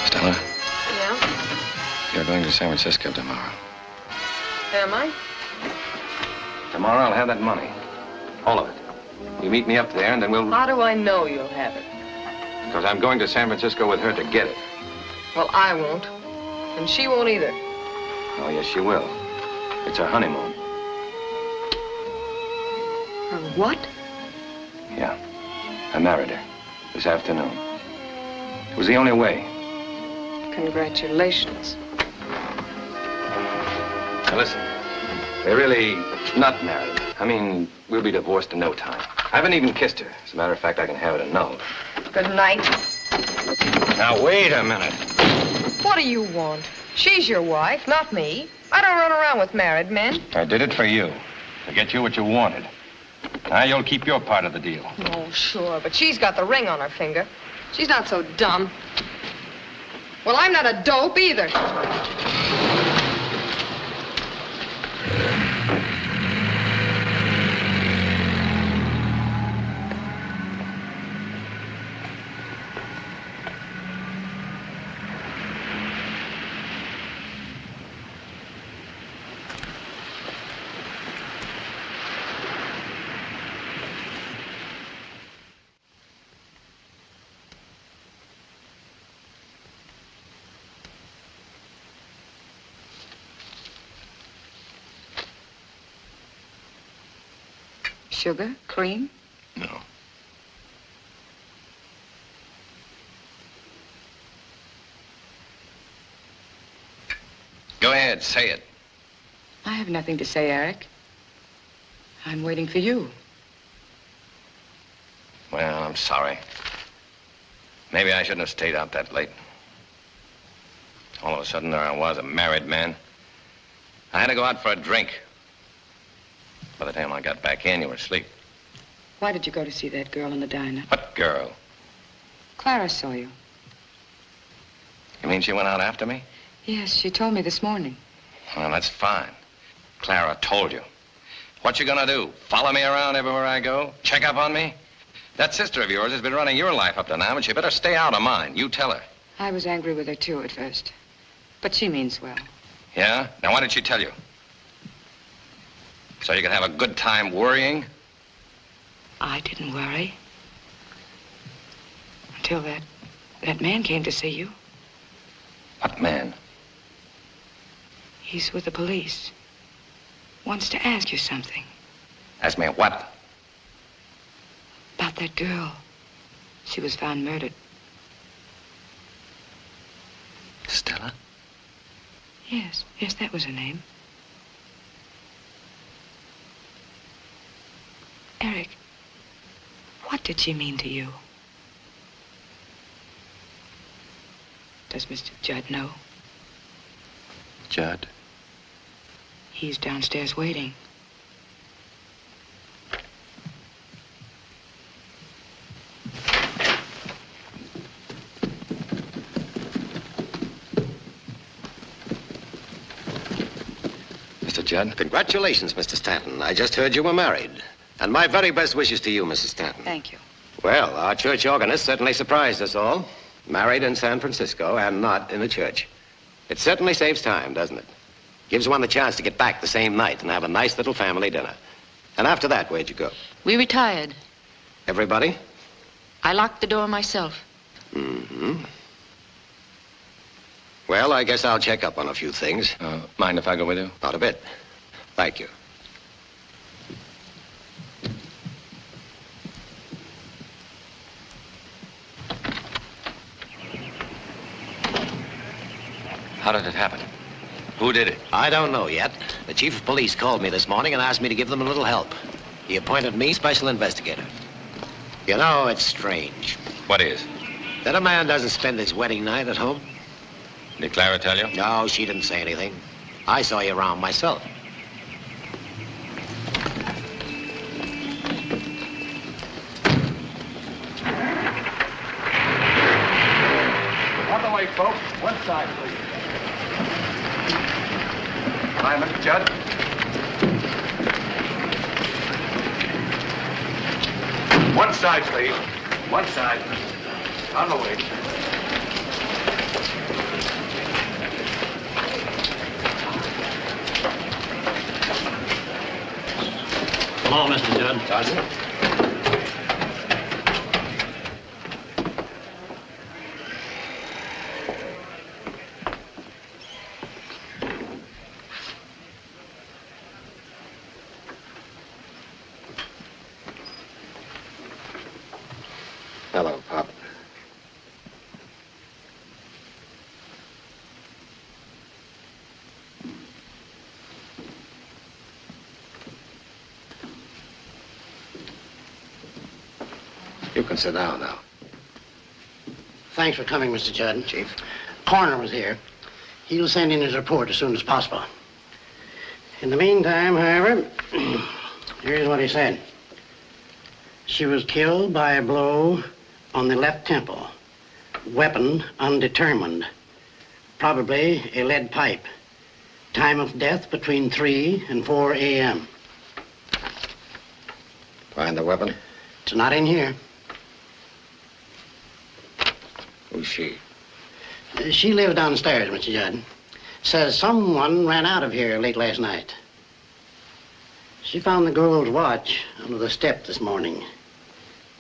Stella, Yeah? you're going to San Francisco tomorrow. Am I? Tomorrow I'll have that money. All of it. You meet me up there and then we'll... How do I know you'll have it? Because I'm going to San Francisco with her to get it. Well, I won't. And she won't either. Oh, yes, she will. It's her honeymoon. Her what? Yeah. I married her this afternoon. It was the only way. Congratulations. Now, listen. We're really not married. I mean, we'll be divorced in no time. I haven't even kissed her. As a matter of fact, I can have it annulled. Good night. Now, wait a minute. What do you want? She's your wife, not me. I don't run around with married men. I did it for you. To get you what you wanted. Now, you'll keep your part of the deal. Oh, sure, but she's got the ring on her finger. She's not so dumb. Well, I'm not a dope either. Sugar? Cream? No. Go ahead, say it. I have nothing to say, Eric. I'm waiting for you. Well, I'm sorry. Maybe I shouldn't have stayed out that late. All of a sudden, there I was, a married man. I had to go out for a drink. By the time I got back in, you were asleep. Why did you go to see that girl in the diner? What girl? Clara saw you. You mean she went out after me? Yes, she told me this morning. Well, that's fine. Clara told you. What you gonna do? Follow me around everywhere I go? Check up on me? That sister of yours has been running your life up to now, and she better stay out of mine. You tell her. I was angry with her, too, at first. But she means well. Yeah? Now, why did she tell you? So you could have a good time worrying? I didn't worry. Until that man came to see you. What man? He's with the police. Wants to ask you something. Ask me what? About that girl. She was found murdered. Stella? Yes, that was her name. Eric, what did she mean to you? Does Mr. Judd know? Judd? He's downstairs waiting. Mr. Judd? Congratulations, Mr. Stanton. I just heard you were married. And my very best wishes to you, Mrs. Stanton. Thank you. Well, our church organist certainly surprised us all. Married in San Francisco and not in a church. It certainly saves time, doesn't it? Gives one the chance to get back the same night and have a nice little family dinner. And after that, where'd you go? We retired. Everybody? I locked the door myself. Mm-hmm. Well, I guess I'll check up on a few things. Mind if I go with you? Not a bit. Thank you. How did it happen? Who did it? I don't know yet. The chief of police called me this morning and asked me to give them a little help. He appointed me special investigator. You know, it's strange. What is? That a man doesn't spend his wedding night at home. Did Clara tell you? No, she didn't say anything. I saw you around myself. On the way, folks. One side, please. Hi, Mr. Judd. One side, please. One side. On the way. Hello, Mr. Judd. Sergeant? Hello, Pop. You can sit down now. Thanks for coming, Mr. Judd. Chief? Coroner was here. He'll send in his report as soon as possible. In the meantime, however, here's what he said. She was killed by a blow on the left temple. Weapon undetermined. Probably a lead pipe. Time of death between 3 and 4 a.m. Find the weapon? It's not in here. Who's she? She lives downstairs, Mr. Judd. Says someone ran out of here late last night. She found the girl's watch under the step this morning.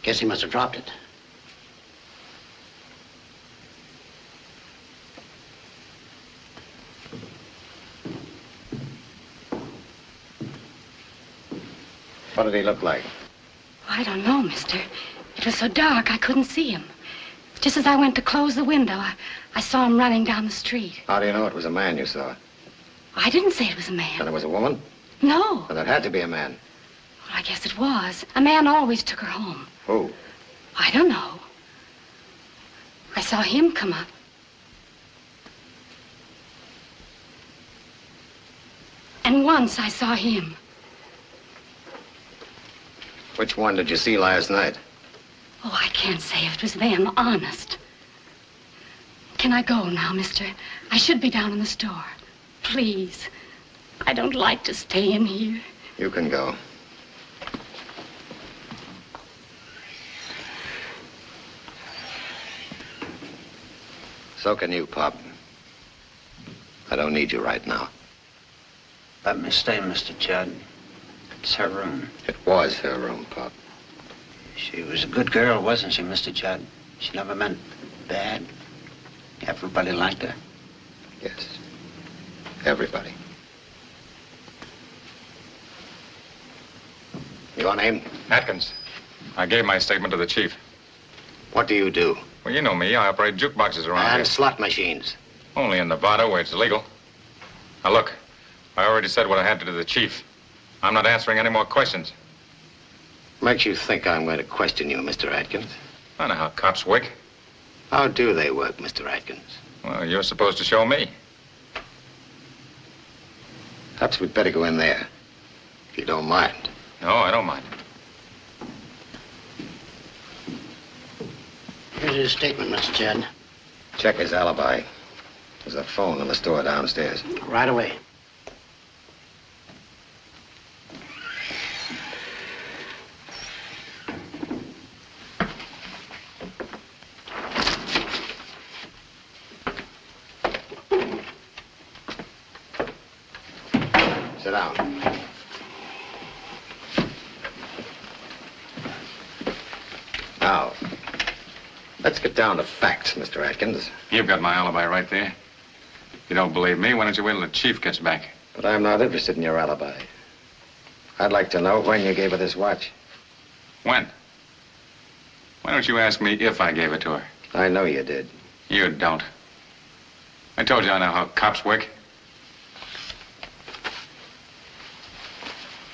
Guess he must have dropped it. What did he look like? I don't know, mister. It was so dark I couldn't see him. Just as I went to close the window, I saw him running down the street. How do you know it was a man you saw? I didn't say it was a man. Then it was a woman? No. Then it had to be a man. Well, I guess it was. A man always took her home. Who? I don't know. I saw him come up. And once I saw him. Which one did you see last night? Oh, I can't say if it was them, honest. Can I go now, mister? I should be down in the store. Please. I don't like to stay in here. You can go. So can you, Pop. I don't need you right now. Let me stay, Mr. Judd. It's her room. It was her room, Pop. She was a good girl, wasn't she, Mr. Judd? She never meant bad. Everybody liked her. Yes. Everybody. Your name? Atkins. I gave my statement to the chief. What do you do? Well, you know me. I operate jukeboxes around And here. slot machines. Only in Nevada, where it's legal. Now, look. I already said what I had to the chief. I'm not answering any more questions. Makes you think I'm going to question you, Mr. Atkins? I know how cops work. How do they work, Mr. Atkins? Well, you're supposed to show me. Perhaps we'd better go in there, if you don't mind. No, I don't mind. Here's his statement, Mr. Judd. Check his alibi. There's a phone in the store downstairs. Right away. Sit down. Now, let's get down to facts, Mr. Atkins. You've got my alibi right there. If you don't believe me, why don't you wait till the chief gets back? But I'm not interested in your alibi. I'd like to know when you gave her this watch. When? Why don't you ask me if I gave it to her? I know you did. You don't. I told you I know how cops work.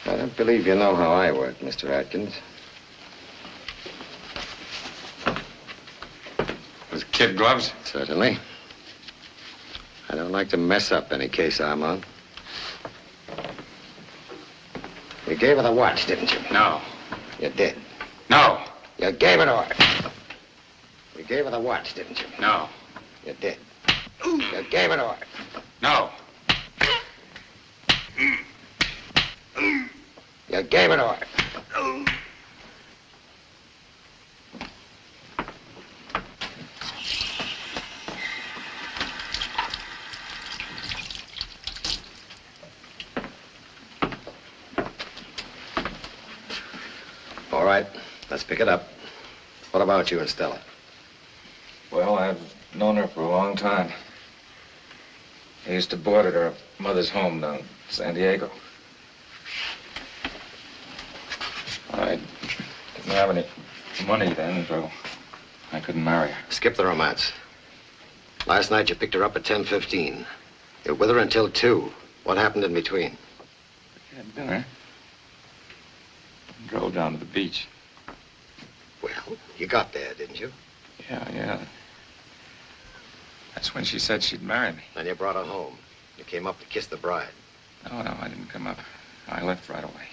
I don't believe you know how I work, Mr. Atkins. With kid gloves? Certainly. I don't like to mess up any case I'm on. You gave her the watch, didn't you? No. You did. No. You gave it to her. You gave her the watch, didn't you? No. You did. You gave it to her. No. You gave it to her. All right, let's pick it up. What about you and Stella? Well, I've known her for a long time. I used to board at her mother's home down in San Diego. I didn't have any money then, so I couldn't marry her. Skip the romance. Last night you picked her up at 10:15. You were with her until 2. What happened in between? We had dinner. Drove down to the beach. Well, you got there, didn't you? Yeah. That's when she said she'd marry me. Then you brought her home. You came up to kiss the bride. No, I didn't come up. I left right away.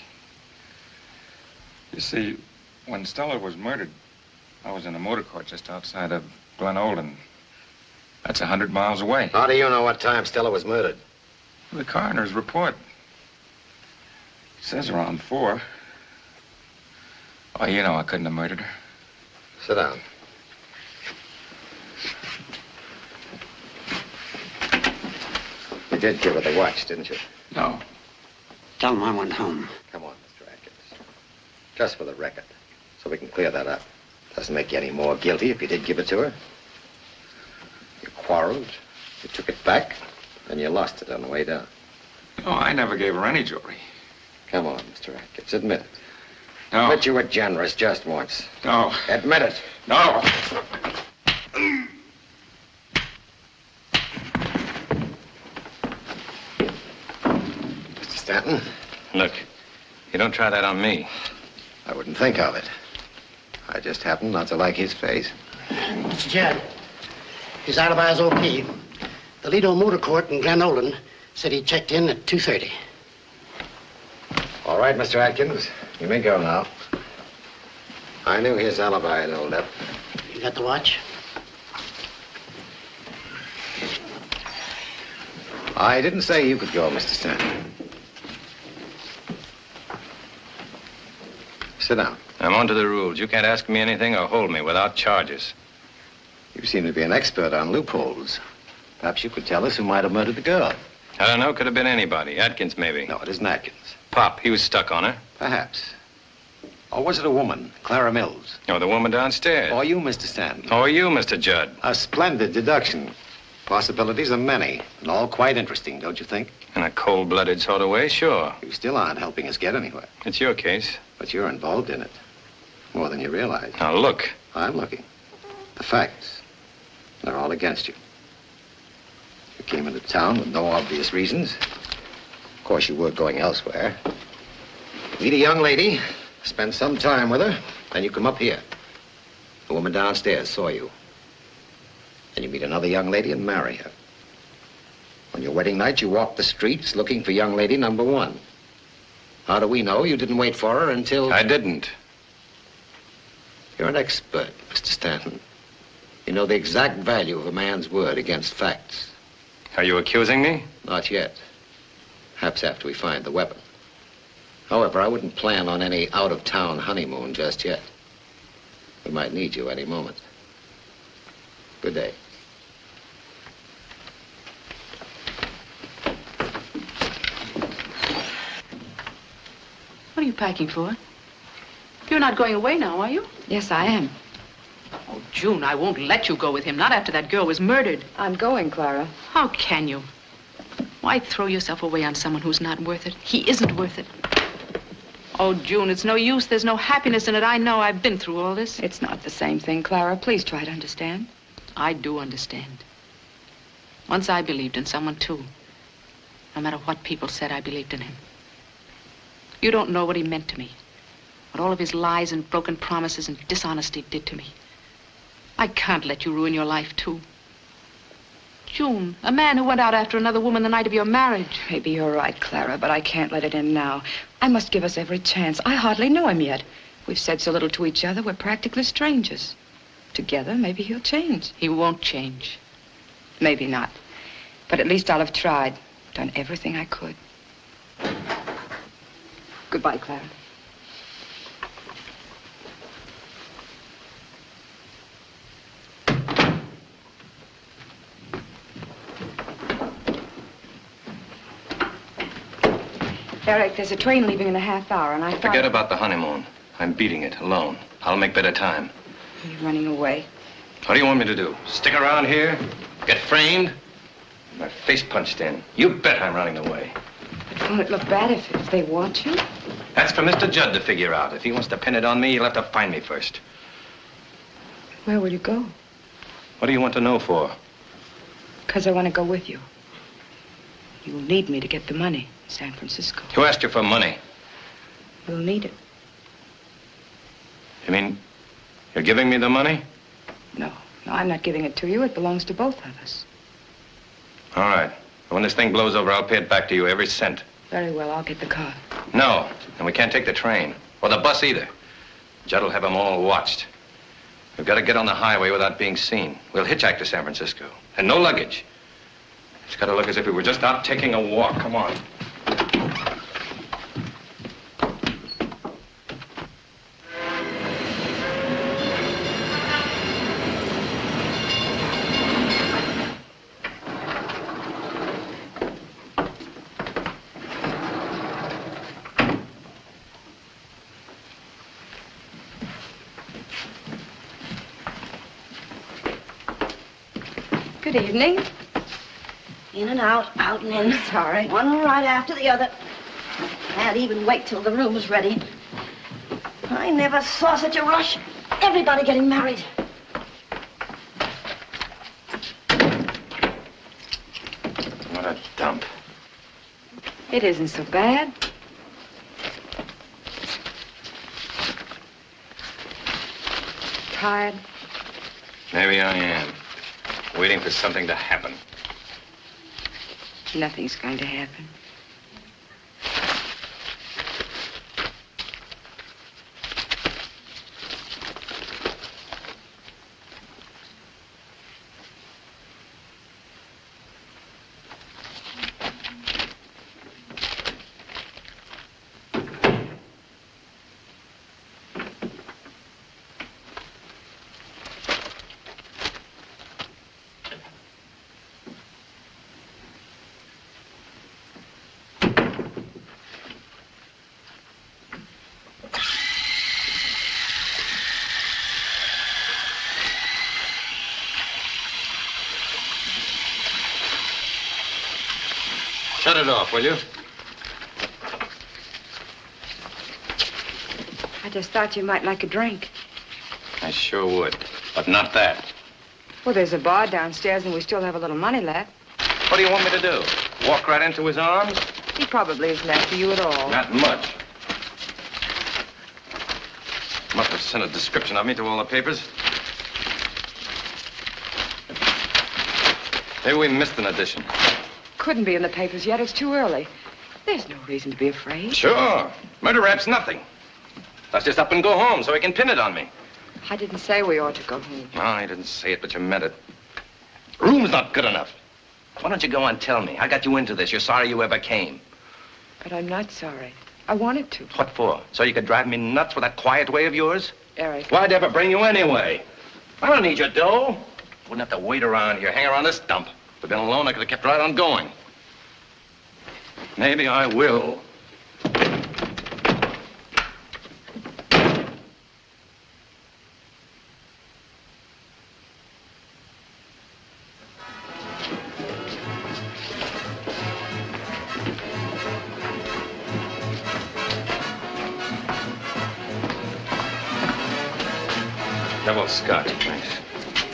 You see, when Stella was murdered, I was in a motor court just outside of Glen Olden. That's 100 miles away. How do you know what time Stella was murdered? The coroner's report. It says around 4. Oh, you know I couldn't have murdered her. Sit down. You did give her the watch, didn't you? No. Tell him I went home. Come on, Mr. Atkins. Just for the record, so we can clear that up. Doesn't make you any more guilty if you did give it to her. You quarreled, you took it back, and you lost it on the way down. No, I never gave her any jewelry. Come on, Mr. Atkins, admit it. No. Admit you were generous just once. No. Admit it. No. Mr. Stanton? Look, you don't try that on me. I wouldn't think of it. I just happen not to like his face. Mr. Judd, his alibi's okay. The Lido Motor Court in Glen Olden said he checked in at 2:30. All right, Mr. Atkins. You may go now. I knew his alibi had held up. You got the watch? I didn't say you could go, Mr. Stanton. Sit down. I'm on to the rules. You can't ask me anything or hold me without charges. You seem to be an expert on loopholes. Perhaps you could tell us who might have murdered the girl. I don't know. Could have been anybody. Atkins, maybe. No, it isn't Atkins. Pop, he was stuck on her. Perhaps. Or was it a woman, Clara Mills? Or the woman downstairs. Or you, Mr. Stanton? Or you, Mr. Judd. A splendid deduction. Possibilities are many, and all quite interesting, don't you think? In a cold-blooded sort of way, sure. You still aren't helping us get anywhere. It's your case. But you're involved in it. More than you realize. Now, look. I'm looking. The facts. They're all against you. You came into town with no obvious reasons. Of course, you were going elsewhere. Meet a young lady, spend some time with her, then you come up here. The woman downstairs saw you. And you meet another young lady and marry her. On your wedding night, you walk the streets looking for young lady number 1. How do we know you didn't wait for her until... I didn't. You're an expert, Mr. Stanton. You know the exact value of a man's word against facts. Are you accusing me? Not yet. Perhaps after we find the weapon. However, I wouldn't plan on any out-of-town honeymoon just yet. We might need you any moment. Good day. What are you packing for? You're not going away now, are you? Yes, I am. Oh, June, I won't let you go with him. Not after that girl was murdered. I'm going, Clara. How can you? Why throw yourself away on someone who's not worth it? He isn't worth it. Oh, June, it's no use. There's no happiness in it. I know. I've been through all this. It's not the same thing, Clara. Please try to understand. I do understand. Once I believed in someone, too. No matter what people said, I believed in him. You don't know what he meant to me. What all of his lies and broken promises and dishonesty did to me. I can't let you ruin your life, too. June, a man who went out after another woman the night of your marriage. Maybe you're right, Clara, but I can't let it end now. I must give us every chance. I hardly know him yet. We've said so little to each other. We're practically strangers. Together, maybe he'll change. He won't change. Maybe not. But at least I'll have tried. Done everything I could. Goodbye, Clara. Eric, there's a train leaving in a half hour, and I thought... Forget about the honeymoon. I'm beating it alone. I'll make better time. You're running away. What do you want me to do? Stick around here? Get framed? My face punched in. You bet I'm running away. Won't it look bad if they want you? That's for Mr. Judd to figure out. If he wants to pin it on me, he'll have to find me first. Where will you go? What do you want to know for? Because I want to go with you. You'll need me to get the money in San Francisco. Who asked you for money? We'll need it. You mean you're giving me the money? No, I'm not giving it to you. It belongs to both of us. All right. When this thing blows over, I'll pay it back to you, every cent. Very well, I'll get the car. No, and we can't take the train. Or the bus either. Judd will have them all watched. We've got to get on the highway without being seen. We'll hitchhike to San Francisco. And no luggage. It's got to look as if we were just out taking a walk. Come on. Good evening. In and out, out and in. Sorry. One right after the other. Can't even wait till the room's ready. I never saw such a rush. Everybody getting married. What a dump. It isn't so bad. Tired? Maybe I am. Waiting for something to happen. Nothing's going to happen. Shut it off, will you? I just thought you might like a drink. I sure would, but not that. Well, there's a bar downstairs and we still have a little money left. What do you want me to do? Walk right into his arms? He probably isn't after you at all. Not much. Must have sent a description of me to all the papers. Maybe we missed an edition. Couldn't be in the papers yet. It's too early. There's no reason to be afraid. Sure. Murder rap's nothing. Let's just up and go home so he can pin it on me. I didn't say we ought to go home. No, I didn't say it, but you meant it. Room's not good enough. Why don't you go and tell me? I got you into this. You're sorry you ever came. But I'm not sorry. I wanted to. What for? So you could drive me nuts with that quiet way of yours? Eric. Why'd I ever bring you anyway? I don't need your dough. Wouldn't have to wait around here, hang around this dump. If I'd been alone, I could have kept right on going. Maybe I will. Double scotch, thanks.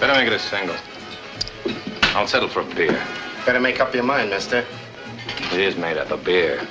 Better make it a single. I'll settle for a beer. Better make up your mind, mister. It is made up of beer.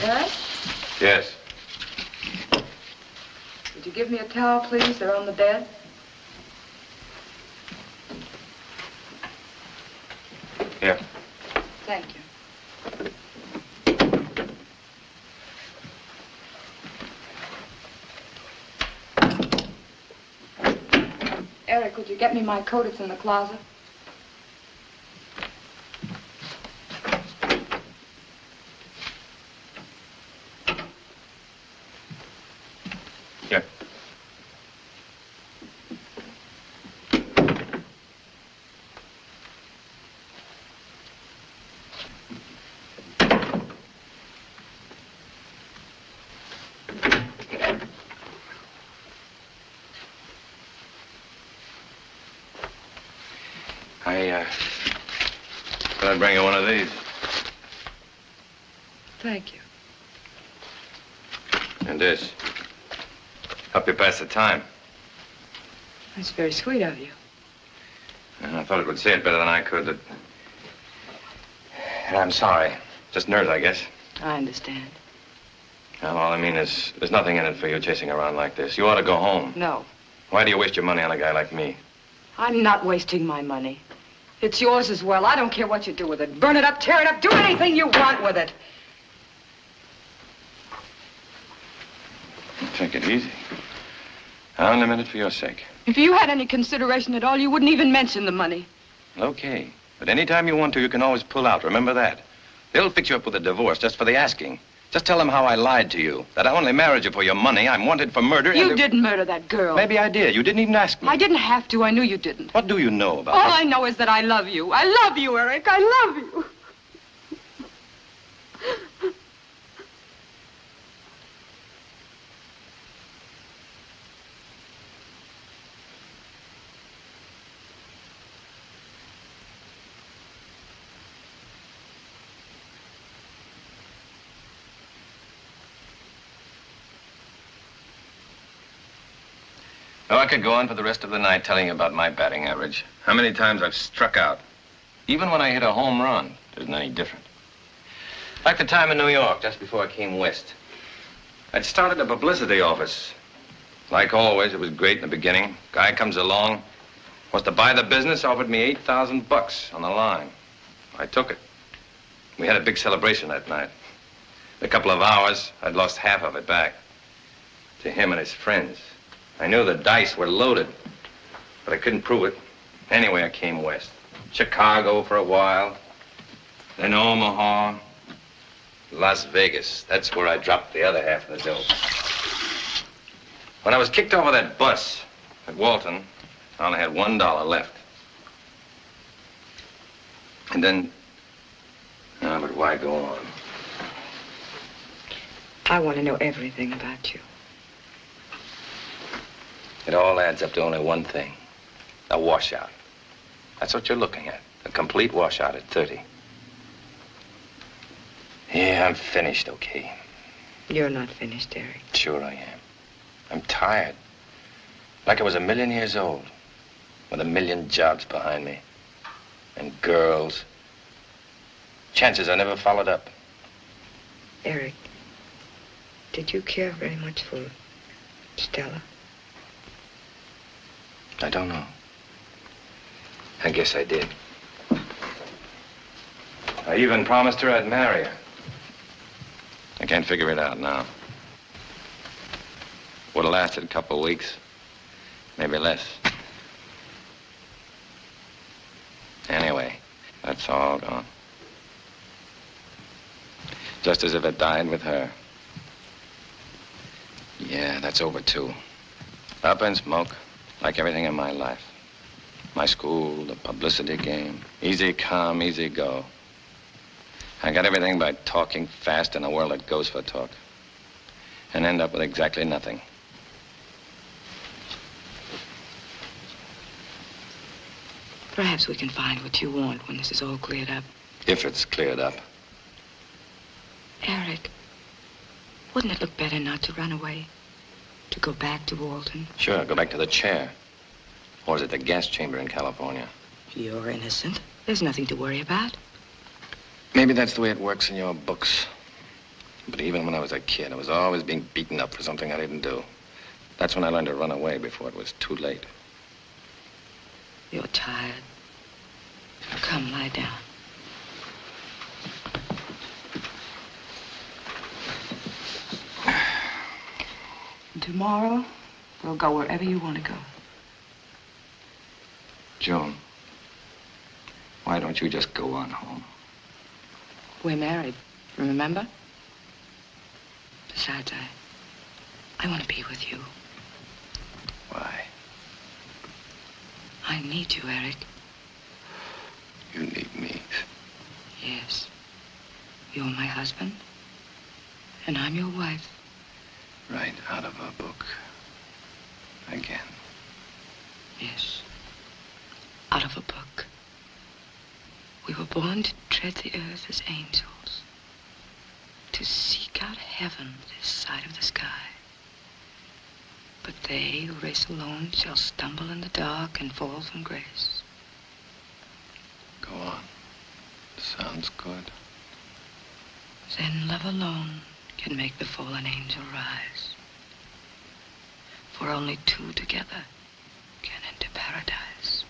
Eric? Yes. Would you give me a towel, please? They're on the bed. Here. Thank you. Eric, would you get me my coat? It's in the closet. Here. Thought I'd bring you one of these. Thank you. And this. Help you pass the time. That's very sweet of you. And I thought it would say it better than I could. And I'm sorry. Just nerves, I guess. I understand. Well, all I mean is, there's nothing in it for you chasing around like this. You ought to go home. No. Why do you waste your money on a guy like me? I'm not wasting my money. It's yours as well. I don't care what you do with it. Burn it up, tear it up, do anything you want with it. Take it easy. I'll limit it for your sake. If you had any consideration at all, you wouldn't even mention the money. Okay. But anytime you want to, you can always pull out. Remember that. They'll fix you up with a divorce just for the asking. Just tell them how I lied to you. That I only married you for your money. I'm wanted for murder. You didn't murder that girl. Maybe I did. You didn't even ask me. I didn't have to. I knew you didn't. What do you know about All it? I know is that I love you. I love you, Eric. I love you. Oh, I could go on for the rest of the night telling you about my batting average. How many times I've struck out. Even when I hit a home run, it isn't any different. Like the time in New York, just before I came west. I'd started a publicity office. Like always, it was great in the beginning. Guy comes along, wants to buy the business, offered me $8,000 on the line. I took it. We had a big celebration that night. In a couple of hours, I'd lost half of it back to him and his friends. I knew the dice were loaded, but I couldn't prove it. Anyway, I came west. Chicago for a while, then Omaha, Las Vegas. That's where I dropped the other half of the dough. When I was kicked off of that bus at Walton, I only had $1 left. And then, but why go on? I want to know everything about you. It all adds up to only one thing. A washout. That's what you're looking at. A complete washout at 30. Yeah, I'm finished, okay? You're not finished, Eric. Sure I am. I'm tired. Like I was 1,000,000 years old. With 1,000,000 jobs behind me. And girls. Chances I never followed up. Eric, did you care very much for Stella? I don't know. I guess I did. I even promised her I'd marry her. I can't figure it out now. Would have lasted a couple of weeks, maybe less. Anyway, that's all gone. Just as if it died with her. Yeah, that's over too. Up in smoke, like everything in my life. My school, the publicity game. Easy come, easy go. I got everything by talking fast in a world that goes for talk. And end up with exactly nothing. Perhaps we can find what you want when this is all cleared up. If it's cleared up. Eric, wouldn't it look better not to run away? To go back to Walton? Sure, go back to the chair. Or is it the gas chamber in California? You're innocent. There's nothing to worry about. Maybe that's the way it works in your books. But even when I was a kid, I was always being beaten up for something I didn't do. That's when I learned to run away before it was too late. You're tired. Come, lie down. Tomorrow, we'll go wherever you want to go. Joan, why don't you just go on home? We're married, remember? Besides, I want to be with you. Why? I need you, Eric. You need me. Yes. You're my husband, and I'm your wife. Right out of a book. Again. Yes. Out of a book. We were born to tread the earth as angels, to seek out heaven this side of the sky. But they who race alone shall stumble in the dark and fall from grace. Go on. Sounds good. Then love alone can make the fallen angel rise. For only two together can enter paradise.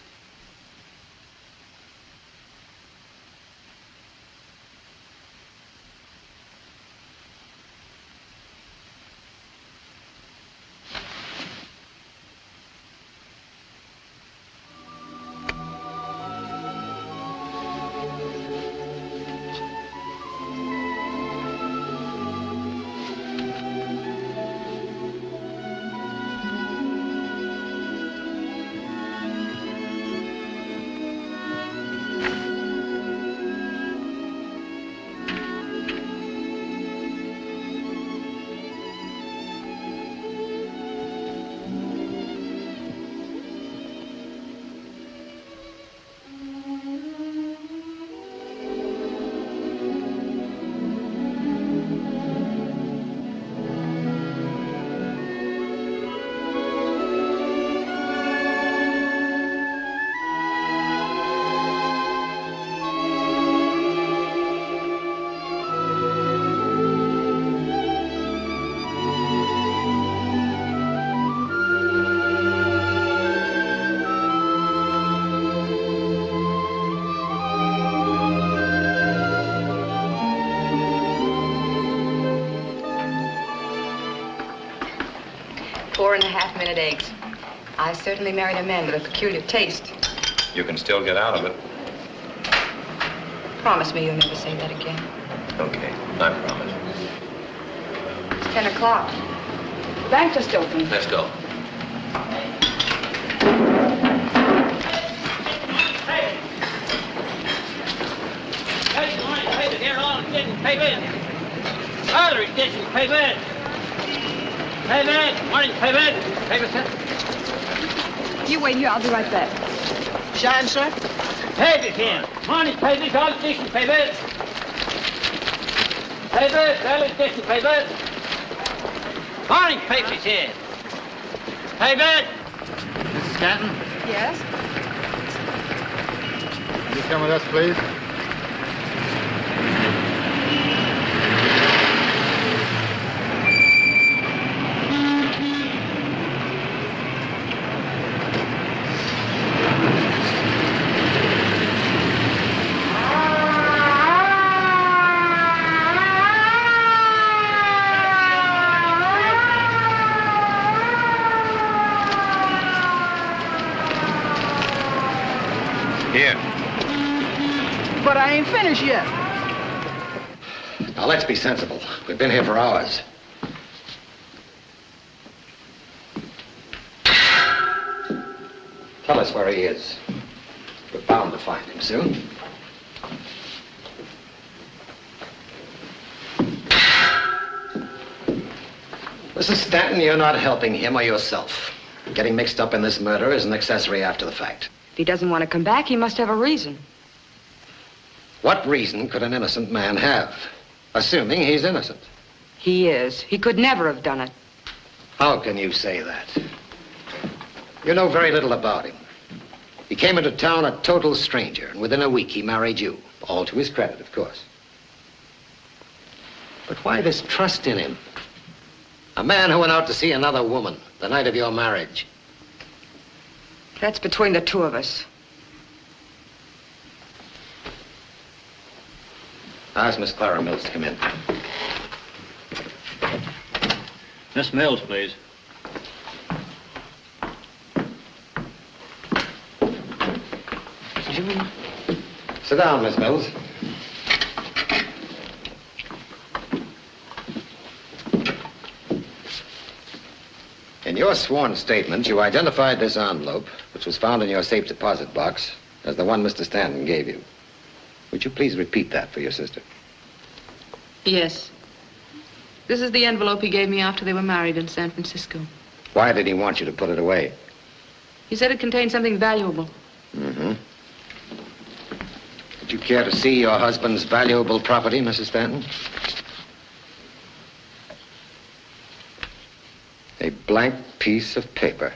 Four-and-a-half-minute eggs. I certainly married a man with a peculiar taste. You can still get out of it. Promise me you'll never say that again. Okay, I promise. It's 10 o'clock. The bank just opened. Let's go. Artery station, paper. Paper. Morning, paper. Paper, sir. You wait here, I'll be right back. Shine, sir? Paper here. Morning, paper. All station, paper. Paper. Artery station, paper. Morning, papers here. Paper. Mrs. Stanton? Yes? Will you come with us, please? Here. But I ain't finished yet. Now, let's be sensible. We've been here for hours. Tell us where he is. We're bound to find him soon. Mrs. Stanton, you're not helping him or yourself. Getting mixed up in this murder is an accessory after the fact. If he doesn't want to come back, he must have a reason. What reason could an innocent man have? Assuming he's innocent. He is. He could never have done it. How can you say that? You know very little about him. He came into town a total stranger, and within a week he married you. All to his credit, of course. But why this trust in him? A man who went out to see another woman the night of your marriage. That's between the two of us. Ask Miss Clara Mills to come in. Miss Mills, please. June. Sit down, Miss Mills. In your sworn statement, you identified this envelope, which was found in your safe deposit box, as the one Mr. Stanton gave you. Would you please repeat that for your sister? Yes. This is the envelope he gave me after they were married in San Francisco. Why did he want you to put it away? He said it contained something valuable. Mm-hmm. Would you care to see your husband's valuable property, Mrs. Stanton? A blank piece of paper.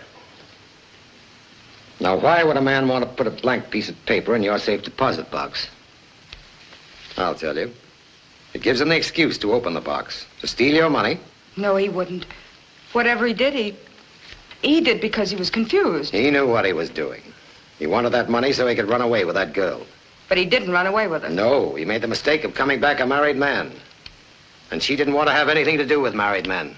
Now, why would a man want to put a blank piece of paper in your safe deposit box? I'll tell you. It gives him the excuse to open the box, to steal your money. No, he wouldn't. Whatever he did, he did because he was confused. He knew what he was doing. He wanted that money so he could run away with that girl. But he didn't run away with her. No, he made the mistake of coming back a married man. And she didn't want to have anything to do with married men.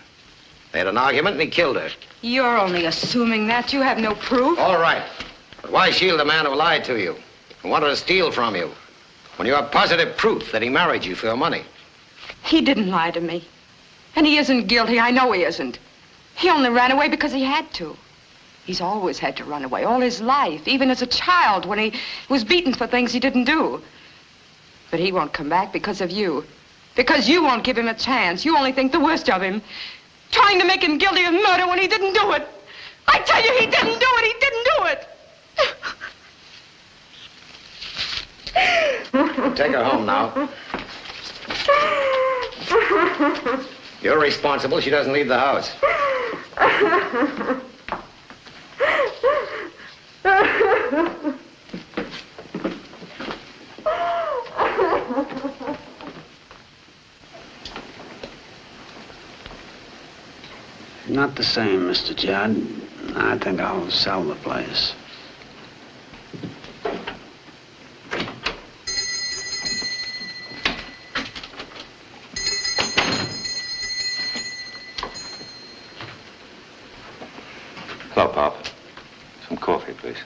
They had an argument and he killed her. You're only assuming that. You have no proof. All right. But why shield a man who lied to you, who wanted to steal from you, when you have positive proof that he married you for your money? He didn't lie to me. And he isn't guilty. I know he isn't. He only ran away because he had to. He's always had to run away, all his life, even as a child when he was beaten for things he didn't do. But he won't come back because of you. Because you won't give him a chance. You only think the worst of him. Trying to make him guilty of murder when he didn't do it. I tell you, he didn't do it. He didn't do it. Take her home now. You're responsible. She doesn't leave the house. Not the same, Mr. Judd. I think I'll sell the place. Hello, Pop. Some coffee, please.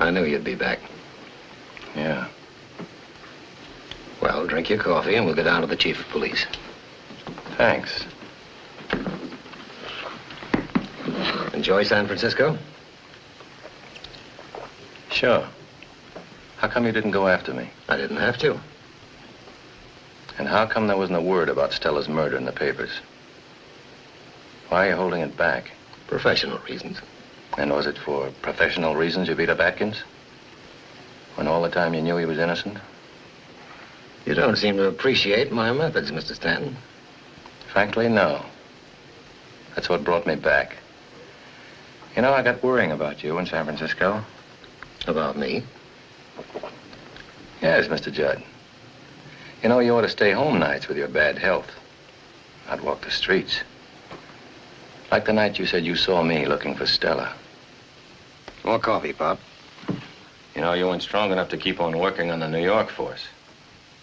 I knew you'd be back. Yeah. Well, drink your coffee and we'll go down to the chief of police. Thanks. Enjoy San Francisco? Sure. How come you didn't go after me? I didn't have to. And how come there wasn't a word about Stella's murder in the papers? Why are you holding it back? Professional reasons. And was it for professional reasons you beat up Atkins? When all the time you knew he was innocent? You don't seem to appreciate my methods, Mr. Stanton. Frankly, no. That's what brought me back. You know, I got worrying about you in San Francisco. About me? Yes, Mr. Judd. You know, you ought to stay home nights with your bad health. I'd walk the streets. Like the night you said you saw me looking for Stella. More coffee, Pop. You know, you weren't strong enough to keep on working on the New York force.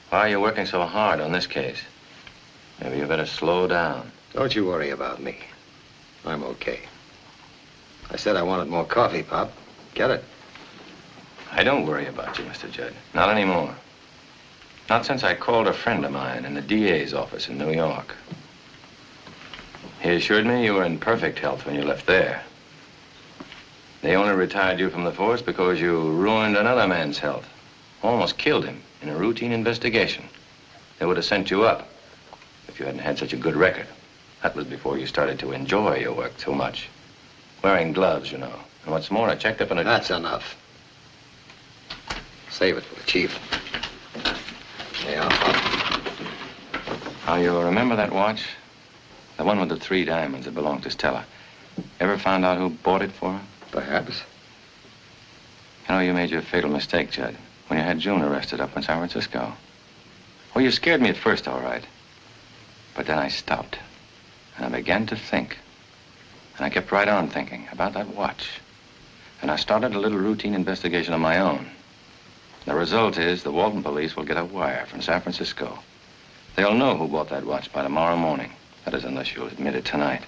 Why are you working so hard on this case? Maybe you better slow down. Don't you worry about me. I'm okay. I said I wanted more coffee, Pop. Get it? I don't worry about you, Mr. Judd. Not anymore. Not since I called a friend of mine in the DA's office in New York. He assured me you were in perfect health when you left there. They only retired you from the force because you ruined another man's health. Almost killed him in a routine investigation. They would have sent you up if you hadn't had such a good record. That was before you started to enjoy your work too much. Wearing gloves, you know. And what's more, I checked up on a... That's enough. Save it for the chief. Yeah, Now, you remember that watch? The one with the 3 diamonds that belonged to Stella. Ever found out who bought it for her? Perhaps. You know, you made your fatal mistake, Judd, when you had June arrested up in San Francisco. Well, you scared me at first, all right. But then I stopped, and I began to think. And I kept right on thinking about that watch. And I started a little routine investigation of my own. The result is the Walton police will get a wire from San Francisco. They'll know who bought that watch by tomorrow morning. That is, unless you'll admit it tonight.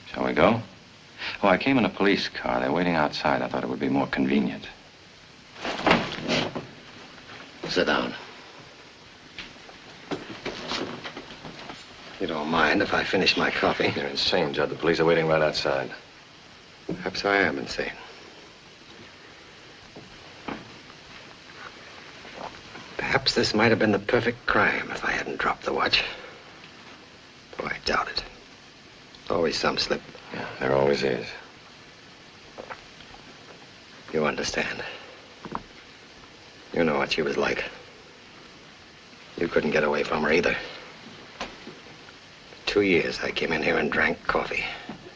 Shall we go? Oh, I came in a police car. They're waiting outside. I thought it would be more convenient. Sit down. You don't mind if I finish my coffee? You're insane, Judd. The police are waiting right outside. Perhaps I am insane. Perhaps this might have been the perfect crime if I hadn't dropped the watch. Though I doubt it. Always some slip. Yeah, there always is. You understand. You know what she was like. You couldn't get away from her either. For 2 years, I came in here and drank coffee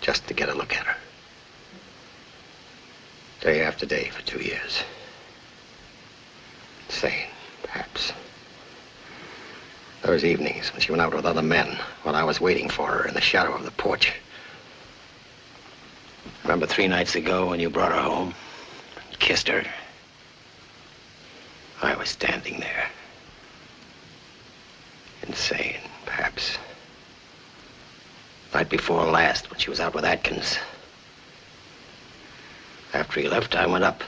just to get a look at her. Day after day for 2 years. Insane, perhaps. Those evenings when she went out with other men while I was waiting for her in the shadow of the porch. Remember 3 nights ago when you brought her home and kissed her? I was standing there. Insane, perhaps. Night before last when she was out with Atkins. After he left, I went up.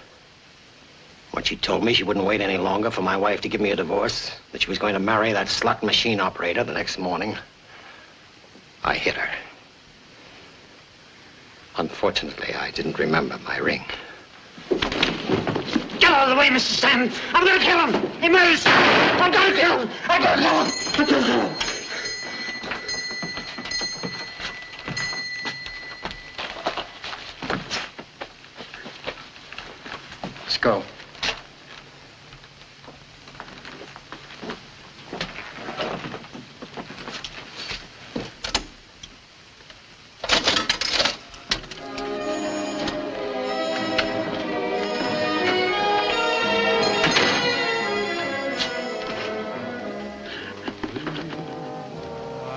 When she told me she wouldn't wait any longer for my wife to give me a divorce, that she was going to marry that slut machine operator the next morning, I hit her. Unfortunately, I didn't remember my ring. Get out of the way, Mr. Stanton. I'm gonna kill him. He murders. I'm gonna kill him. I'm gonna kill him. I'm gonna kill him. Let's go.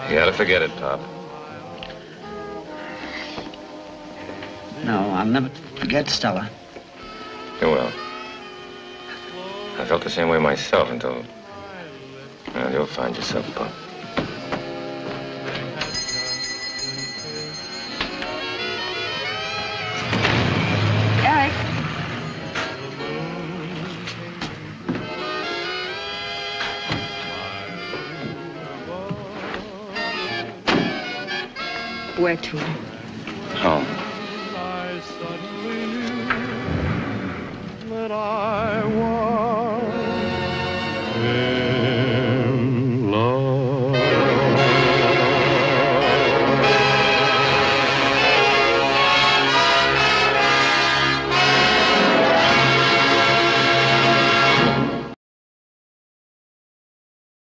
You gotta forget it, Pop. No, I'll never forget Stella. You will. I felt the same way myself until... Well, you'll find yourself, Pop. Eric. Where to?